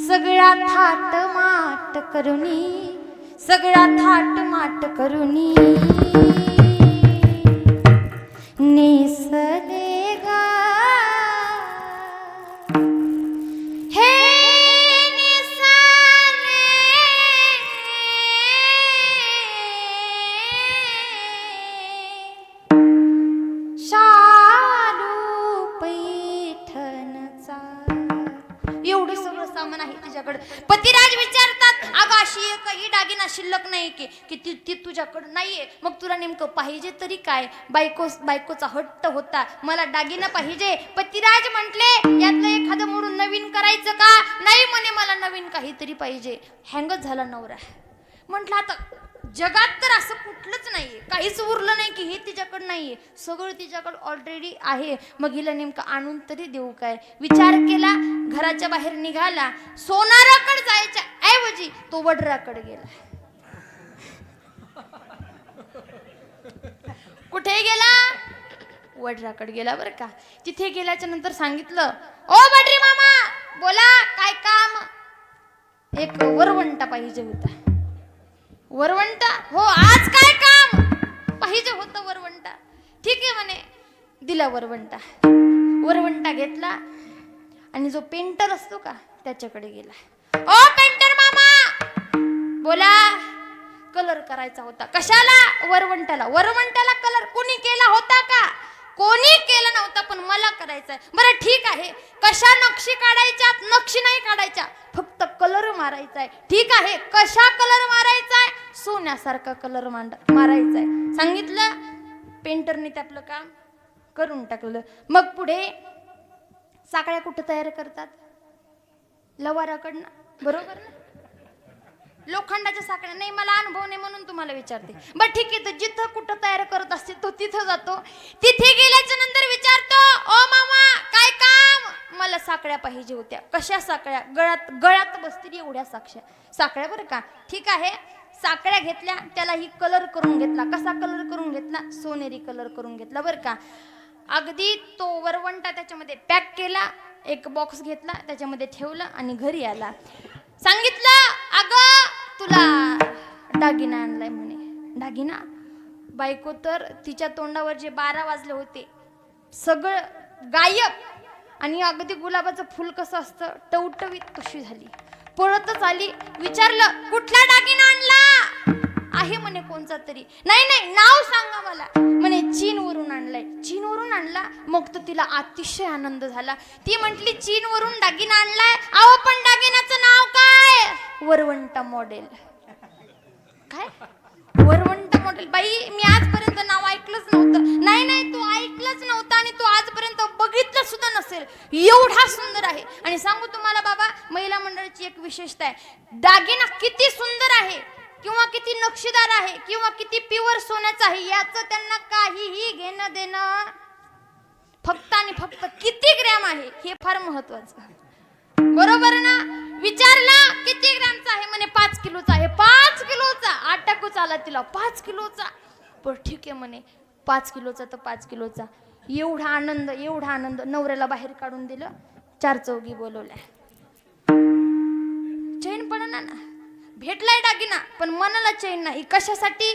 सगळा थाट माट करुनी, सगळा थाट माट करुनी. नेसले गा हे नेसले शालू पैठणचा. एवढं सगळं सामान आहे तिच्याकडे. पतिराज विचारतात, अगं अशी एकही दागिना शिल्लक नाही की ती तुझ्याकडे नाहीये, मग तुला नेमकं पाहिजे तरी काय? बायकोचा हट्ट होता, मला दागिना पाहिजे. पतिराज म्हटले, यातलं एखादं मोडून नवीन करायचं का? नाही म्हणे, मला नवीन काहीतरी पाहिजे. हँगच झाला नवरा. म्हटलं आता जगात तर असं कुठलंच नाहीये, काहीच उरलं नाही की हे तिच्याकडे नाहीये, सगळं तिच्याकडे ऑलरेडी आहे. मग हिला नेमकं आणून तरी देऊ काय? विचार केला, घराच्या बाहेर निघाला. सोनाराकडे जायच्या ऐवजी तो वडराकडे गेला. कुठे गेला? वडराकडे गेला बरं का. तिथे गेल्याच्या नंतर सांगितलं, ओ वडरी मामा, बोला काय काम? एक वरवंटा पाहिजे होता. वरवंटा? हो, आज काय काम? पाहिजे होतं वरवंटा. ठीक आहे म्हणे, दिला वरवंटा. वरवंटा घेतला आणि जो पेंटर असतो का त्याच्याकडे गेला. ओ पेंटर मामा, बोला कलर करायचा होता. कशाला? वरवंटाला. वरवंटाला कलर कोणी केला होता का? कोणी केलं नव्हता, पण मला करायचंय. बरं ठीक आहे, कशा नक्षी काढायच्या? नक्षी नाही काढायच्या, फक्त कलर मारायचाय. ठीक आहे, कशा कलर मारायचाय? सोन्यासारखा कलर मारायचाय. सांगितलं, पेंटरने ते आपलं काम करून टाकलं. मग पुढे साकळ्या कुठं तयार करतात? लवाराकडनं, बरोबर ना? लोखंडाच्या साखळ्या नाही, मला अनुभव नाही म्हणून तुम्हाला विचारते. बरं ठीक आहे, तर जिथं कुठं तयार करत असतील तो तिथं जातो. तिथे गेल्याच्या नंतर विचारतो, ओ मामा काय काम? मला साखळ्या पाहिजे होत्या. कशा साखळ्या? गळ्यात बसतील एवढ्या साखळ्या बरं का. ठीक आहे, साखळ्या घेतल्या, त्याला ही कलर करून घेतला. कसा कलर करून घेतला? सोनेरी कलर करून घेतला बरं का. अगदी तो वरवंटा त्याच्यामध्ये पॅक केला, एक बॉक्स घेतला, त्याच्यामध्ये ठेवलं आणि घरी आला. सांगितलं, अगं तुला दागिना आणलाय म्हणे. दागिना? बायको तर तिच्या तोंडावर जे 12 वाजले होते सगळं गायब, आणि अगदी गुलाबाचं फुल कसं असतं टवटवीत तशी झाली. पळतच आली. विचारलं, कुठला दागिना आणला? आहे म्हणे कोणचा तरी. नाही नाव सांगा मला. म्हणे चीनवरून आणलाय. चीनवरून आणला? मग तर तिला अतिशय आनंद झाला. ती म्हटली, चीनवरून दागिना आणलाय? अहो पण दागिन्याचं नाव काय? वरवंटा मॉडेल. काय? वरवंटा मॉडेल? बाई मी आजपर्यंत नाव ऐकलंच नव्हतं. नाही तू ऐकलंच नव्हतं आणि तू आजपर्यंत बघितलं सुद्धा नसेल, एवढा सुंदर आहे. आणि सांगू तुम्हाला बाबा, महिला मंडळाची एक विशेषता आहे, दागिना किती सुंदर आहे किंवा किती नक्षीदार आहे किंवा किती प्युअर सोन्याचा आहे याचं त्यांना काहीही घेणं देणं, फक्त आणि फक्त किती ग्रॅम आहे हे फार महत्वाचं. बरोबर ना? विचारला किती ग्रॅमचा आहे? म्हणे 5 किलोचा आहे. 5 किलोचा? अटकूच आला तिला. 5 किलोचा? पण ठीक आहे म्हणे, 5 किलोचा तर 5 किलोचा. एवढा आनंद. नवऱ्याला बाहेर काढून दिलं, 4 चौघी बोलवल्या. चैन पडना ना, भेटलाय दागिना पण मनाला चैन नाही. कशासाठी?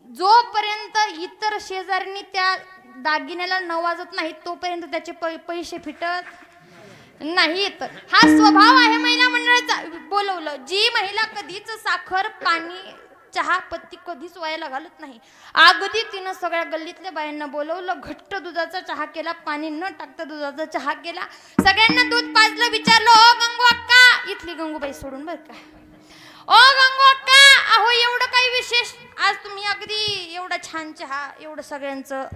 जोपर्यंत इतर शेजाऱ्यांनी त्या दागिन्याला नवाजत नाही तोपर्यंत त्याचे पैसे फिटत नाहीत. हा स्वभाव आहे महिला मंडळाचा. बोलवलं, जी महिला कधीच साखर, पाणी, चहा पत्ती कधीच वायाला घालत नाही, अगदी तिनं सगळ्या गल्लीतल्या बायांना बोलवलं. घट्ट दुधाचा चहा केला, पाणी न टाकता दुधाचा चहा केला, सगळ्यांना दूध पाजलं. विचारलं, ओ गंगू अक्का, इथली गंगूबाई सोडून बरं का, ओ गंगू अक्का, अहो एवढं काही विशेष आज तुम्ही अगदी एवढा छान चहा, एवढं सगळ्यांचं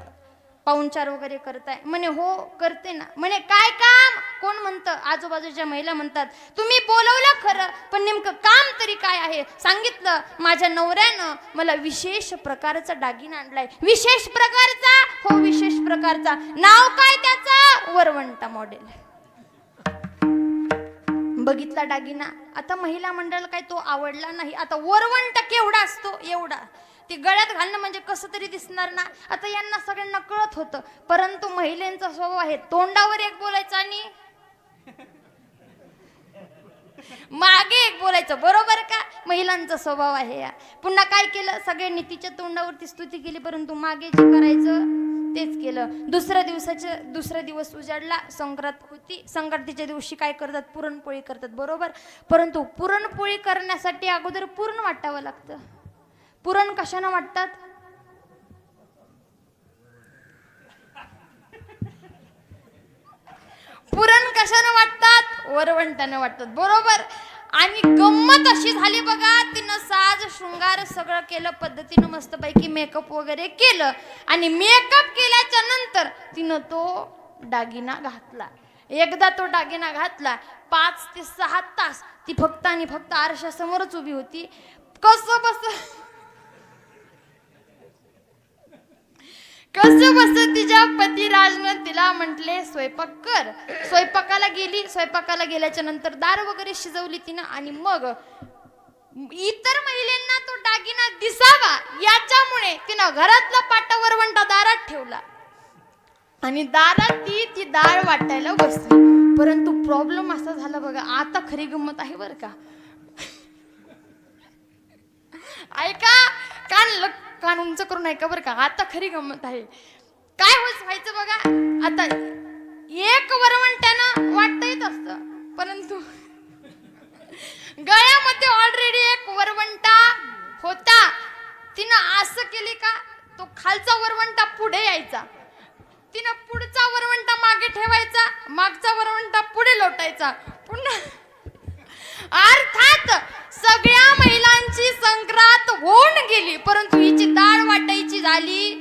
पाहुणचार वगैरे करताय? म्हणे हो करते ना. म्हणे काय काम? कोण म्हणतं? आजूबाजूच्या महिला म्हणतात. तुम्ही बोलवलं खरं, पण नेमकं काम तरी काय आहे? सांगितलं, माझ्या नवऱ्यानं मला विशेष प्रकारचा दागिना आणलाय. विशेष प्रकारचा? हो विशेष प्रकारचा. नाव काय त्याचं? वरवंटा मॉडेल. बघितला दागिना. आता महिला मंडळाला काय तो आवडला नाही. आता वरवंटा केवढा असतो? एवढा. ते गळ्यात घालणं म्हणजे कसं तरी दिसणार ना. आता यांना सगळ्यांना कळत होतं, परंतु महिलांचा स्वभाव आहे तोंडावर एक बोलायचं आणि मागे एक बोलायचं, बरोबर का? महिलांचा स्वभाव आहे या. पुन्हा काय केलं? सगळ्यांनी तिच्या तोंडावरती स्तुती केली, परंतु मागे जे करायचं तेच केलं. दुसरा दिवस उजाडला. संक्रांत होती. संक्रांतीच्या दिवशी काय करतात? पुरणपोळी करतात, बरोबर. परंतु पुरणपोळी करण्यासाठी अगोदर पुरण वाटावं लागतं. पुरण कशानं वाटतात? पुरण कशानं वाटतात? वरवंटानं वाटतात, बरोबर. आणि गंमत अशी झाली बघा, तिनं साज शृंगार सगळं केलं पद्धतीनं, मस्तपैकी मेकअप वगैरे केलं, आणि मेकअप केल्याच्या नंतर तिनं तो दागिना घातला. एकदा तो दागिना घातला, 5 ते 6 तास ती फक्त आणि फक्त आरशासमोरच उभी होती. कसं बस कसं बस तिच्या पतिराजनं तिला म्हटले स्वयंपाक कर. स्वयंपाकाला गेली. स्वयंपाकाला गेल्याच्या नंतर दार वगैरे शिजवली तिनं आणि मग इतर महिलांना तो दागिना दिसावा याच्यामुळे तिनं घरातला पाटा वरवंटा दारात ठेवला आणि दारात ती डाळ वाटायला बसली. परंतु प्रॉब्लेम असा झाला बघा, आता खरी गंमत आहे बरं का. ऐका, कान उंच करून ऐका बरं का, आता खरी गंमत आहे. काय व्हायचं बघा, आता एक वरवंट्यानं वाटता येत असतं, परंतु गळ्यामध्ये ऑलरेडी एक वरवंटा होता. तिनं असं केली का तो खालचा वरवंटा पुढे यायचा, तिनं पुढचा वरवंटा मागे ठेवायचा, मागचा वरवंटा पुढे लोटायचा. पुन्हा अर्थात सगळ्या महिलांची संक्रांत होऊन गेली, परंतु हिची डाळ वाटायची झाली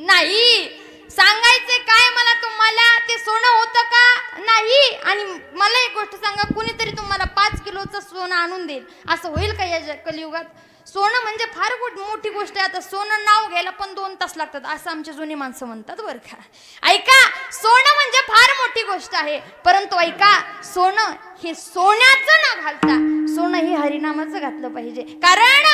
नाही. सांगायचे काय मला तुम्हाला, ते सोनं होतं का नाही. आणि मला एक गोष्ट सांगा, कुणीतरी तुम्हाला 5 किलोचं सोनं आणून देईल असं होईल का या कलियुगात? सोनं म्हणजे फार मोठी गोष्ट आहे. आता सोनं नाव घ्यायला पण 2 तास लागतात असं आमचे जुनी माणसं म्हणतात बरं का. ऐका, सोनं म्हणजे फार मोठी गोष्ट आहे, परंतु ऐका, सोनं हे सोन्याचं न घालता सोनं हे हरिनामाचं घातलं पाहिजे. कारण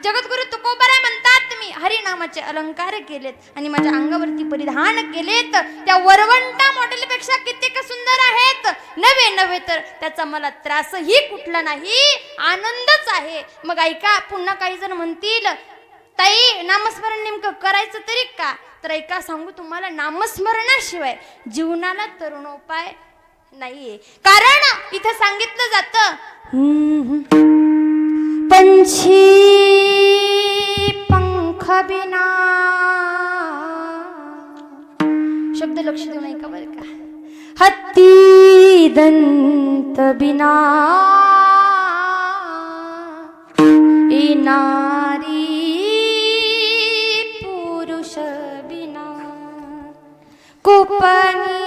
जगद्गुरु तुकोबाराय म्हणतात, मी हरिनामाचे अलंकार केलेत आणि माझ्या अंगावरती परिधान केलेत. त्या वरवंटा मॉडेलपेक्षा कित्येक सुंदर आहेत. नवे तर त्याचा मला त्रासही कुठला नाही, आनंदच आहे. मग ऐका, पुन्हा काही जण म्हणतील ताई नामस्मरण नेमकं करायचं तरी का? तर ऐका, सांगू तुम्हाला, नामस्मरणाशिवाय जीवनाला तरुणोपाय नाहीये. कारण इथं सांगितलं जातं, पंछी पंख बिना, शब्द लक्ष देऊन ऐका बरं का, हत्ती दंत बिना, नारी पुरुष बिना, कुपनी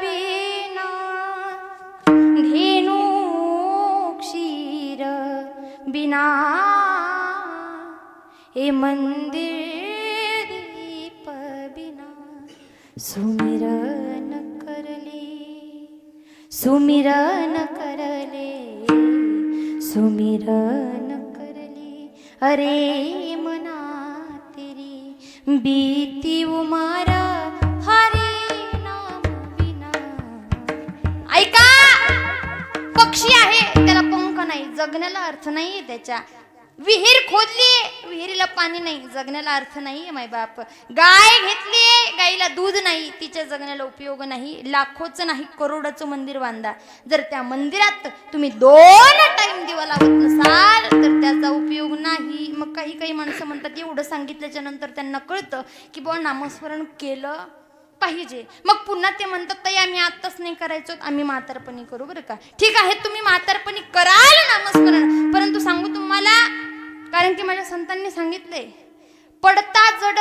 बिना, धेनु क्षीर बिना, हे मंदिर दीप बिना, सुमिरन करले, सुमिरन करले, सुमिरन करले, अरे मना तेरी बीती उमर हरे नाम बिना. ऐका, पक्षी आहे त्याला पंख नाही, जगण्याला अर्थ नाहीये त्याच्या. विहीर खोदली, विहिरीला पाणी नाही, जगण्याला अर्थ नाहीये माय बाप. गाय घेतली, गाईला दूध नाही, तिच्या जगण्याला उपयोग नाही. लाखोचं नाही, करोडाचं मंदिर बांधा, जर त्या मंदिरात तुम्ही 2 टाइम दिवा लावत नसाल तर त्याचा उपयोग नाही. मग काही माणसं म्हणतात, एवढं सांगितल्याच्या नंतर त्यांना कळतं की बुवा नामस्मरण केलं पाहिजे. मग पुन्हा ते म्हणतात, ताई आम्ही आत्ताच नाही करायचो, आम्ही म्हातारपणी करू. बरं का, ठीक आहे, तुम्ही म्हातारपणी कराल नामस्मरण, परंतु सांगू तुम्हाला, कारण की माझ्या संतांनी सांगितले, पडता जड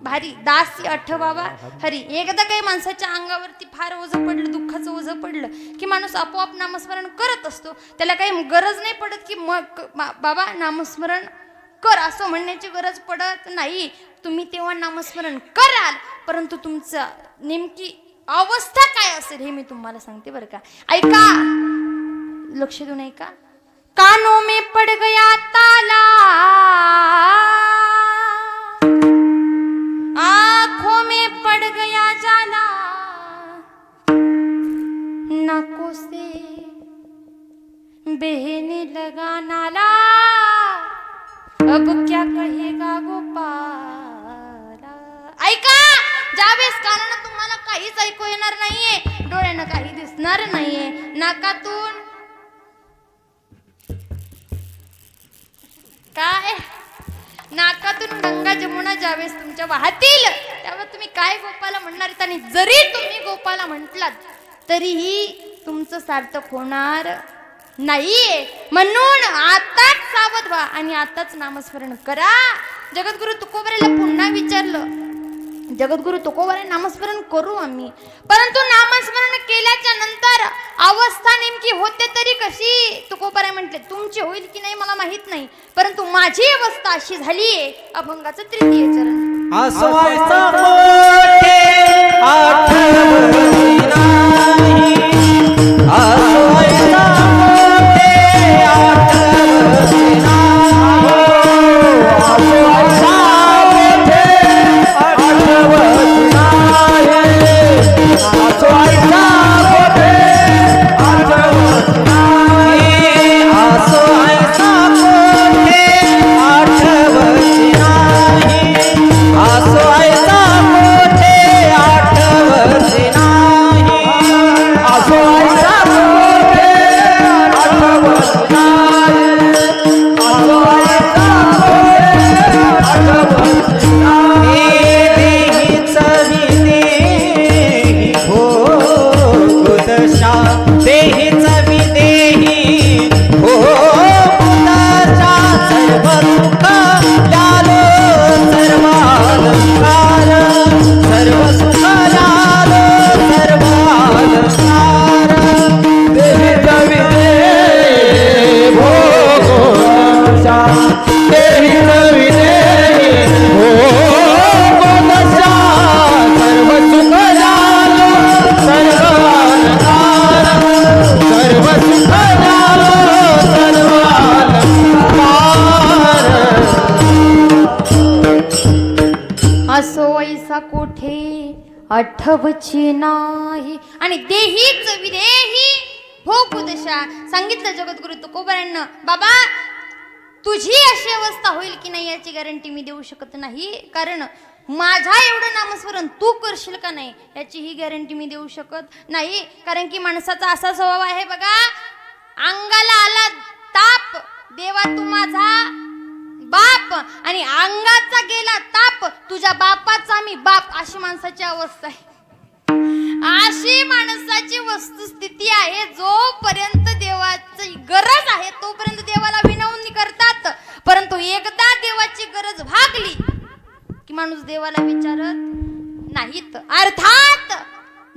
भारी दासी आठवावा हरी. एकदा काही माणसाच्या अंगावरती फार ओझं पडलं, दुःखाचं ओझं पडलं की माणूस आपोआप नामस्मरण करत असतो. त्याला काही गरज नाही पडत की मग बाबा नामस्मरण कर असं म्हणण्याची गरज पडत नाही. तुम्ही तेव्हा नामस्मरण कराल, परंतु तुमचं नेमकी अवस्था काय असेल हे मी तुम्हाला सांगते बरं का. ऐका, लक्ष देऊन ऐका. कानों में पड़ गया ताला, आंखों में पड़ गया जाला, नाकों से बहने लगा नाला, अब क्या कहेगा गोपाला. ऐका, ज्यावेळेस कानानं तुम्हाला काहीच ऐकू येणार नाहीये, डोळ्यानं काही दिसणार नाहीये, नाकातून काय, नाकातून गंगा जमुना ज्यावेळेस तुमच्या वाहतील तेव्हा तुम्ही काय गोपाला म्हणणार. आणि जरी तुम्ही गोपाला म्हटलात तरीही तुमचं सार्थक होणार नाहीये. म्हणून आताच सावध व्हा आणि आताच नामस्मरण करा. जगद्गुरु तुकोबारायला पुन्हा विचारलं, जगद्गुरु तुकोबारे नामस्मरण करू आम्ही, परंतु नामस्मरण केल्याच्या नंतर अवस्था नेमकी होते तरी कशी? तुकोबारे म्हटले तुमची होईल की नाही मला माहित नाही, परंतु माझी अवस्था अशी झालीये. अभंगाचं तृतीय चरण. आसवायचा मोठे आठवती नाही, आसवायचा मोठे आठवती नाही, आसवायचा मोठे आठवती नाही, आसवायचा मोठे आठवती नाही, आसवायचा मोठे आठवती नाही, आसवायचा मोठे आठवती नाही, आसवायचा मोठे आठवती नाही, आसवायचा मोठे आठवती नाही. देहीच विदेही भोगदशा, देहीच विदेही भोगदशा, सर्व सुख लालो सर्वालंकार, सर्व सुख लालो सर्वालंकार. देहीच विदेही भोगदशा, देहीच विदेही भोगदशा, सर्व सुख लालो सर्वालंकार, सर्व सुख लालो सर्वालंकार. असो ऐसा कोठे आठवची नाही, आणि देहीच विदेही भोगदशा. सांगितलं जगद्गुरु तुकोबारांना, बाबा तुझी अशी अवस्था होईल की नाही याची गॅरंटी मी देऊ शकत नाही, कारण माझा एवढं नामस्मरण तू करशील का नाही याची ही गॅरंटी मी देऊ शकत नाही. कारण की माणसाचा असा स्वभाव आहे बघा, अंगाला आला ताप, देवा तू माझा बाप, आणि अंगाचा गेला ताप, तुझ्या बापाचा मी बाप, अशी माणसाची अवस्था आहे. अशी माणसाची वस्तुस्थिती आहे. जोपर्यंत देवाची गरज आहे तोपर्यंत देवाला विनवणी करतात, परंतु एकदा देवाची गरज भागली की माणूस देवाला विचारत नाहीत. अर्थात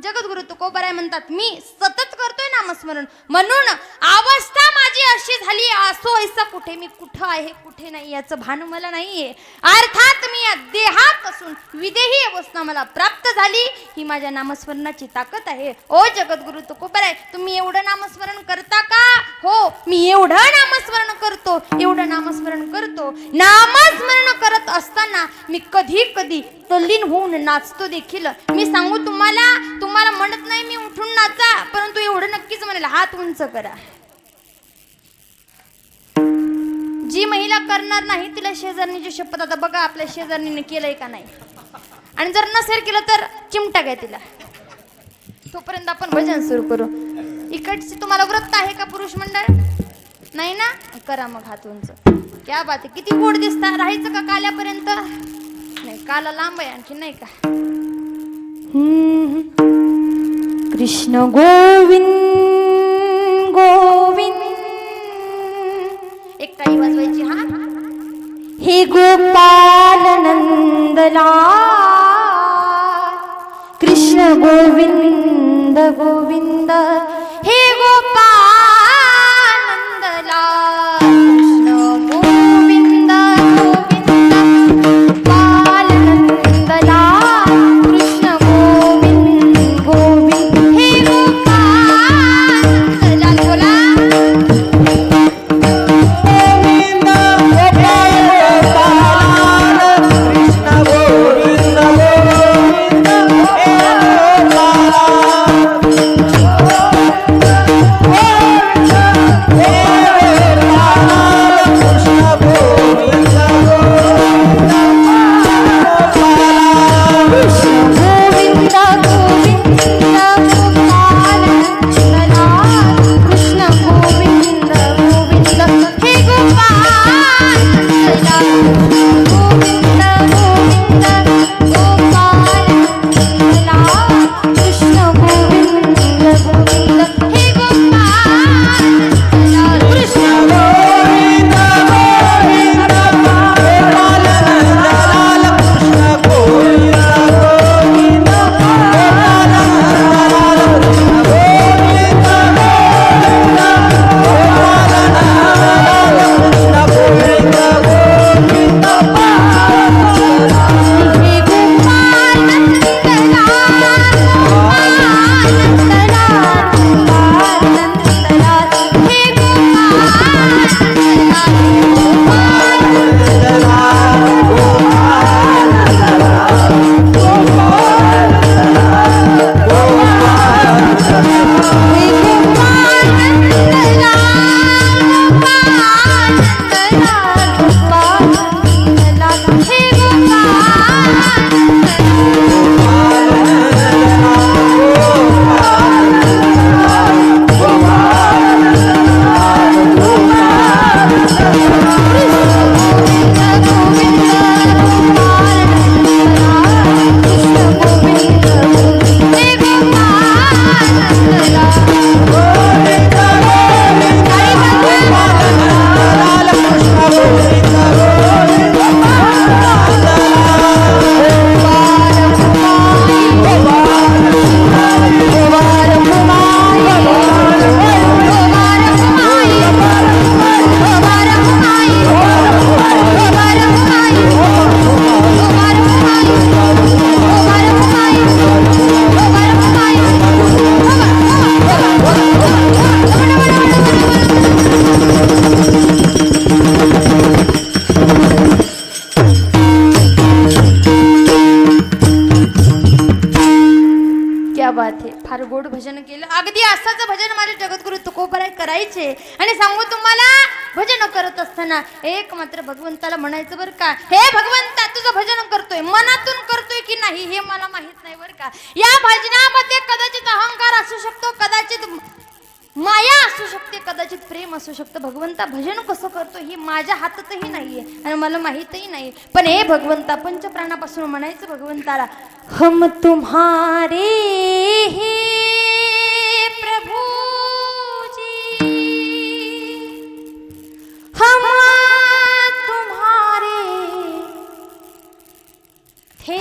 जगद्गुरु तुकोबाराय म्हणतात, मी सतत करतोय नामस्मरण, म्हणून अवस्था माझी अशी झाली, असो ऐसा कुठे, मी कुठं आहे कुठे नाही याचं भान मला नाहीये. अर्थात मी या देहात असून विदेही अवस्था मला प्राप्त झाली, ही माझ्या नामस्मरणाची ताकद आहे. ओ जगद्गुरु तुकोबाराय, तुम्ही एवढं नामस्मरण करता का? हो, मी एवढं नामस्मरण करतो, एवढं नामस्मरण करतो. नामस्मरण करत असताना मी कधी कधी तल्लीन होऊन नाचतो देखील. मी सांगू तुम्हाला म्हणत नाही मी उठून नाचा, परंतु एवढं नक्कीच म्हणेल, हात उंच करा. जी महिला करणार नाही तिला शेजारणीची शपथ. आता बघा आपल्या शेजारणीने केलंय का नाही, आणि जर नसेल केलं तर चिमटा घ्या तिला. तोपर्यंत आपण भजन सुरू करू. इकडची तुम्हाला व्रत आहे का पुरुष मंडळ? नाही ना, करा मग हात उंच. क्या बात आहे, किती गोड दिसता. राहायचं का काल्यापर्यंत? नाही, काला लांब आहे आणखी, नाही का? कृष्ण गोविंद गोविंद, एक टाळी वाजवायची. हा, हे गोपाल नंदला, कृष्ण गोविंद गोविंद, हे गोपाल नंदला, कृष्ण गोविंद गोविंद, गोपाल नंदला, कृष्ण गोविंद गोविंद, हे गोपाल नंदला. बोला गोविंद गोपाल कृष्ण गोविंद गोविंद, हे गोपाल फार गोड भजन केलं. अगदी असंच भजन माझे जगद्गुरु तुकोबाराय करायचे. आणि सांगू तुम्हाला, भजन करत असताना एक मात्र भगवंताला म्हणायचं बरं का, हे भगवंता तुझं भजन करतोय, मनातून करतोय की नाही हे मला माहित नाही बरं का. या भजनामध्ये कदाचित अहंकार असू शकतो, कदाचित माया असू शकते, कदाचित प्रेम असू शकतं. भगवंता भजन कसं करतो ही माझ्या हातातही नाहीये आणि मला माहीतही नाही. पण हे भगवंता पंचप्राणापासून म्हणायचं भगवंताला, हम तुम्हारे हे प्रभू जी, हम तुम्हारे थे,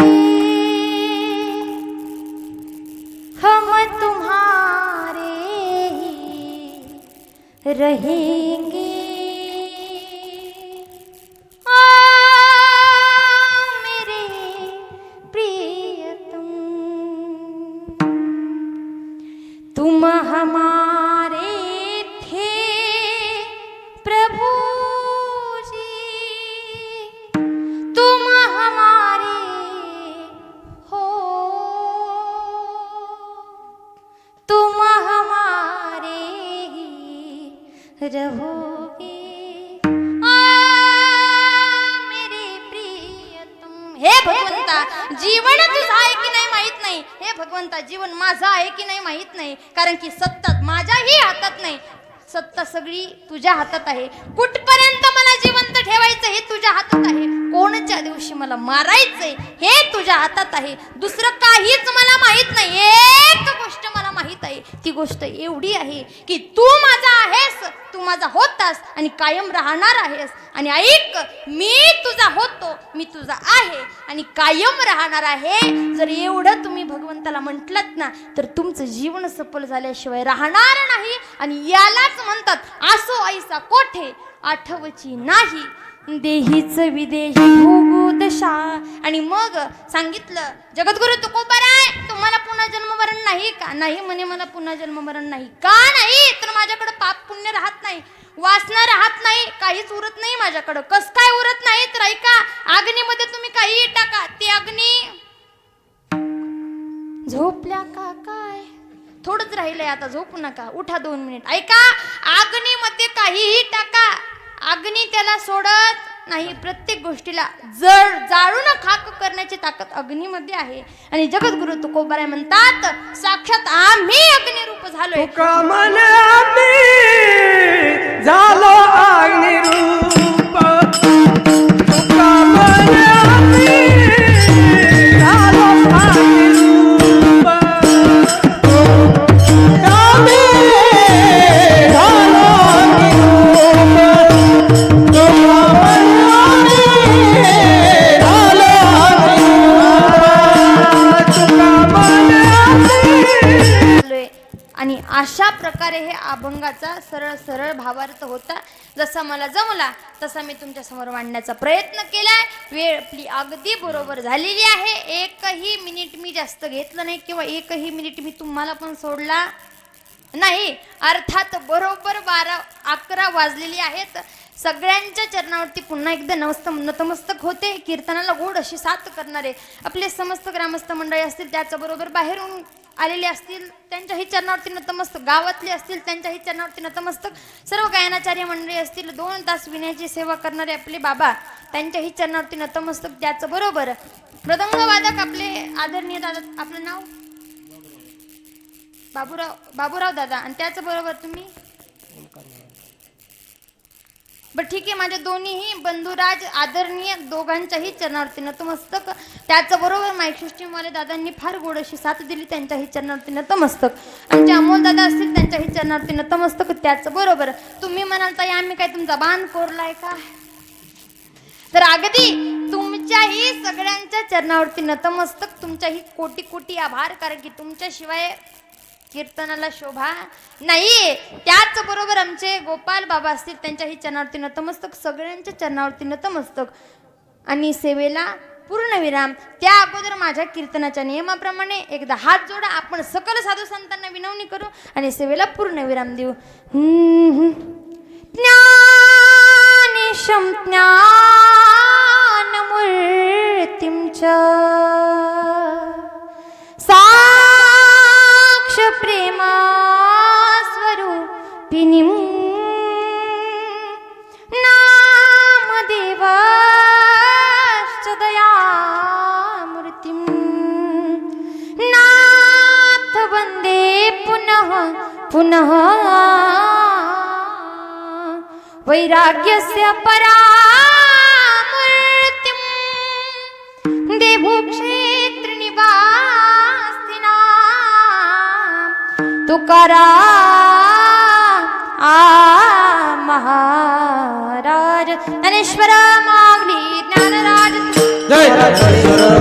हम तुम्हारे रहेंगे. आ मेरे प्रियतम, तुम हमारे थे प्रभु जी, तुम हमारे हो, तुम हमारे रहोगे. मेरे प्रियतम. हे भगवंता, जीवन तुझं आहे की नाही माहित नाही. हे भगवंता, जीवन माझं आहे की नाही माहित नाही. कारण की सत्ता माझ्याही हातात नाही, सत्ता सगळी तुझ्या हातात आहे. कुठपर्यंत मला जिवंत ठेवायचं हे तुझ्या हातात आहे. कोणत्या दिवशी मला मारायचंय हे तुझ्या हातात आहे. दुसरं काहीच मला माहित नाही. एक गोष्ट मला माहित आहे, ती गोष्ट एवढी आहे की तू माझा आहेस, तू माझा होतास आणि कायम राहणार आहेस. आणि ऐक, मी तुझा होतो, मी तुझा आहे आणि कायम राहणार आहे. जर एवढं तुम्ही भगवंताला म्हटलात ना, तर तुमचं जीवन सफल झाल्याशिवाय राहणार नाही. आणि यालाच म्हणतात, आसो ऐसा कोठे आठवची नाही, देहीच विदेही भोगू दशा. आणि मग सांगितलं, जगद्गुरु तुकोबाराय, तुम्हाला पुन्हा जन्ममरण नाही का? नाही म्हणे, मला पुन्हा जन्ममरण नाही. का नाही? तर माझ्याकडे पाप पुण्य राहत नाही, वासना राहत नाही, काहीच उरत नाही माझ्याकडं. कस काय उरत नाही? तर ऐका, अग्नीमध्ये तुम्ही काहीही टाका, ती अग्नी झोपल्या का काय? थोडंच राहिलंय आता, झोपू नका, उठा 2 मिनिट. ऐका, अग्नीमध्ये काहीही टाका, अग्नी त्याला सोडत नाही. प्रत्येक गोष्टीला जाळून खाक करण्याची ताकद अग्नीमध्ये आहे. आणि जगद्गुरु तुकोबाराय म्हणतात, साक्षात आम्ही अग्निरूप झालोय. झालो अग्निरूप, आणि अशा प्रकारे हे अभंगाचा सरळ सरळ भावार्थ होता. जसा मला जमला तसा मी तुमच्या समोर मांडण्याचा प्रयत्न केलाय. वेळ आपली अगदी बरोबर झालेली आहे. एकही मिनिट मी जास्त घेतलं नाही किंवा एकही मिनिट मी तुम्हाला पण सोडला नाही. अर्थात बरोबर 12-11 वाजलेली आहेत. सगळ्यांच्या चरणावरती पुन्हा एकदा नतमस्तक होते. कीर्तनाला गोड अशी साथ करणारे आपले समस्त ग्रामस्थ मंडळी असतील, त्याचबरोबर बाहेरून आलेले असतील त्यांच्याही चरणावरती नतमस्तक, गावातले असतील त्यांच्याही चरणावरती नतमस्तक, सर्व गायनाचार्य मंडळी असतील, 2 तास विण्याची सेवा करणारे आपले बाबा त्यांच्याही चरणावरती नतमस्तक. त्याचबरोबर मृदंगवादक आपले आदरणीय दादा, आपलं नाव बाबूराव दादा, आणि त्याचबरोबर तुम्ही बरं ठीक आहे, माझे दोन्हीही बंधुराज आदरणीय दोघांच्याही चरणावरती नतमस्तक. त्याचबरोबर माईक सिस्टीमवाले दादांनी फार गोड अशी साथ दिली, त्यांच्याही चरणावरती नतमस्तक. आमचे अमोल दादा असतील त्यांच्याही चरणावरती नतमस्तक. त्याचबरोबर तुम्ही म्हणाल ताई आम्ही काय तुमचा बाण कोरलाय का? तर अगदी तुमच्याही सगळ्यांच्या चरणावरती नतमस्तक, तुमच्याही कोटी कोटी आभार. कारण की तुमच्याशिवाय कीर्तनाला शोभा नाही. त्याचबरोबर आमचे गोपाल बाबा असतील त्यांच्याही चरणावरती नतमस्तक, सगळ्यांच्या चरणावरती नतमस्तक. आणि सेवेला पूर्णविराम. त्या अगोदर माझ्या कीर्तनाच्या नियमाप्रमाणे एकदा हात जोडा, आपण सकल साधू संतांना विनवणी करू आणि सेवेला पूर्णविराम देऊ. ज्ञानेशं ज्ञानमूर्तिं च साक्षात् पुनः वैराग्यस्य परामूर्तिं देवक्षेत्र निवासिना तुकाराम महाराज ज्ञानेश्वर माऊली ज्ञानराज जय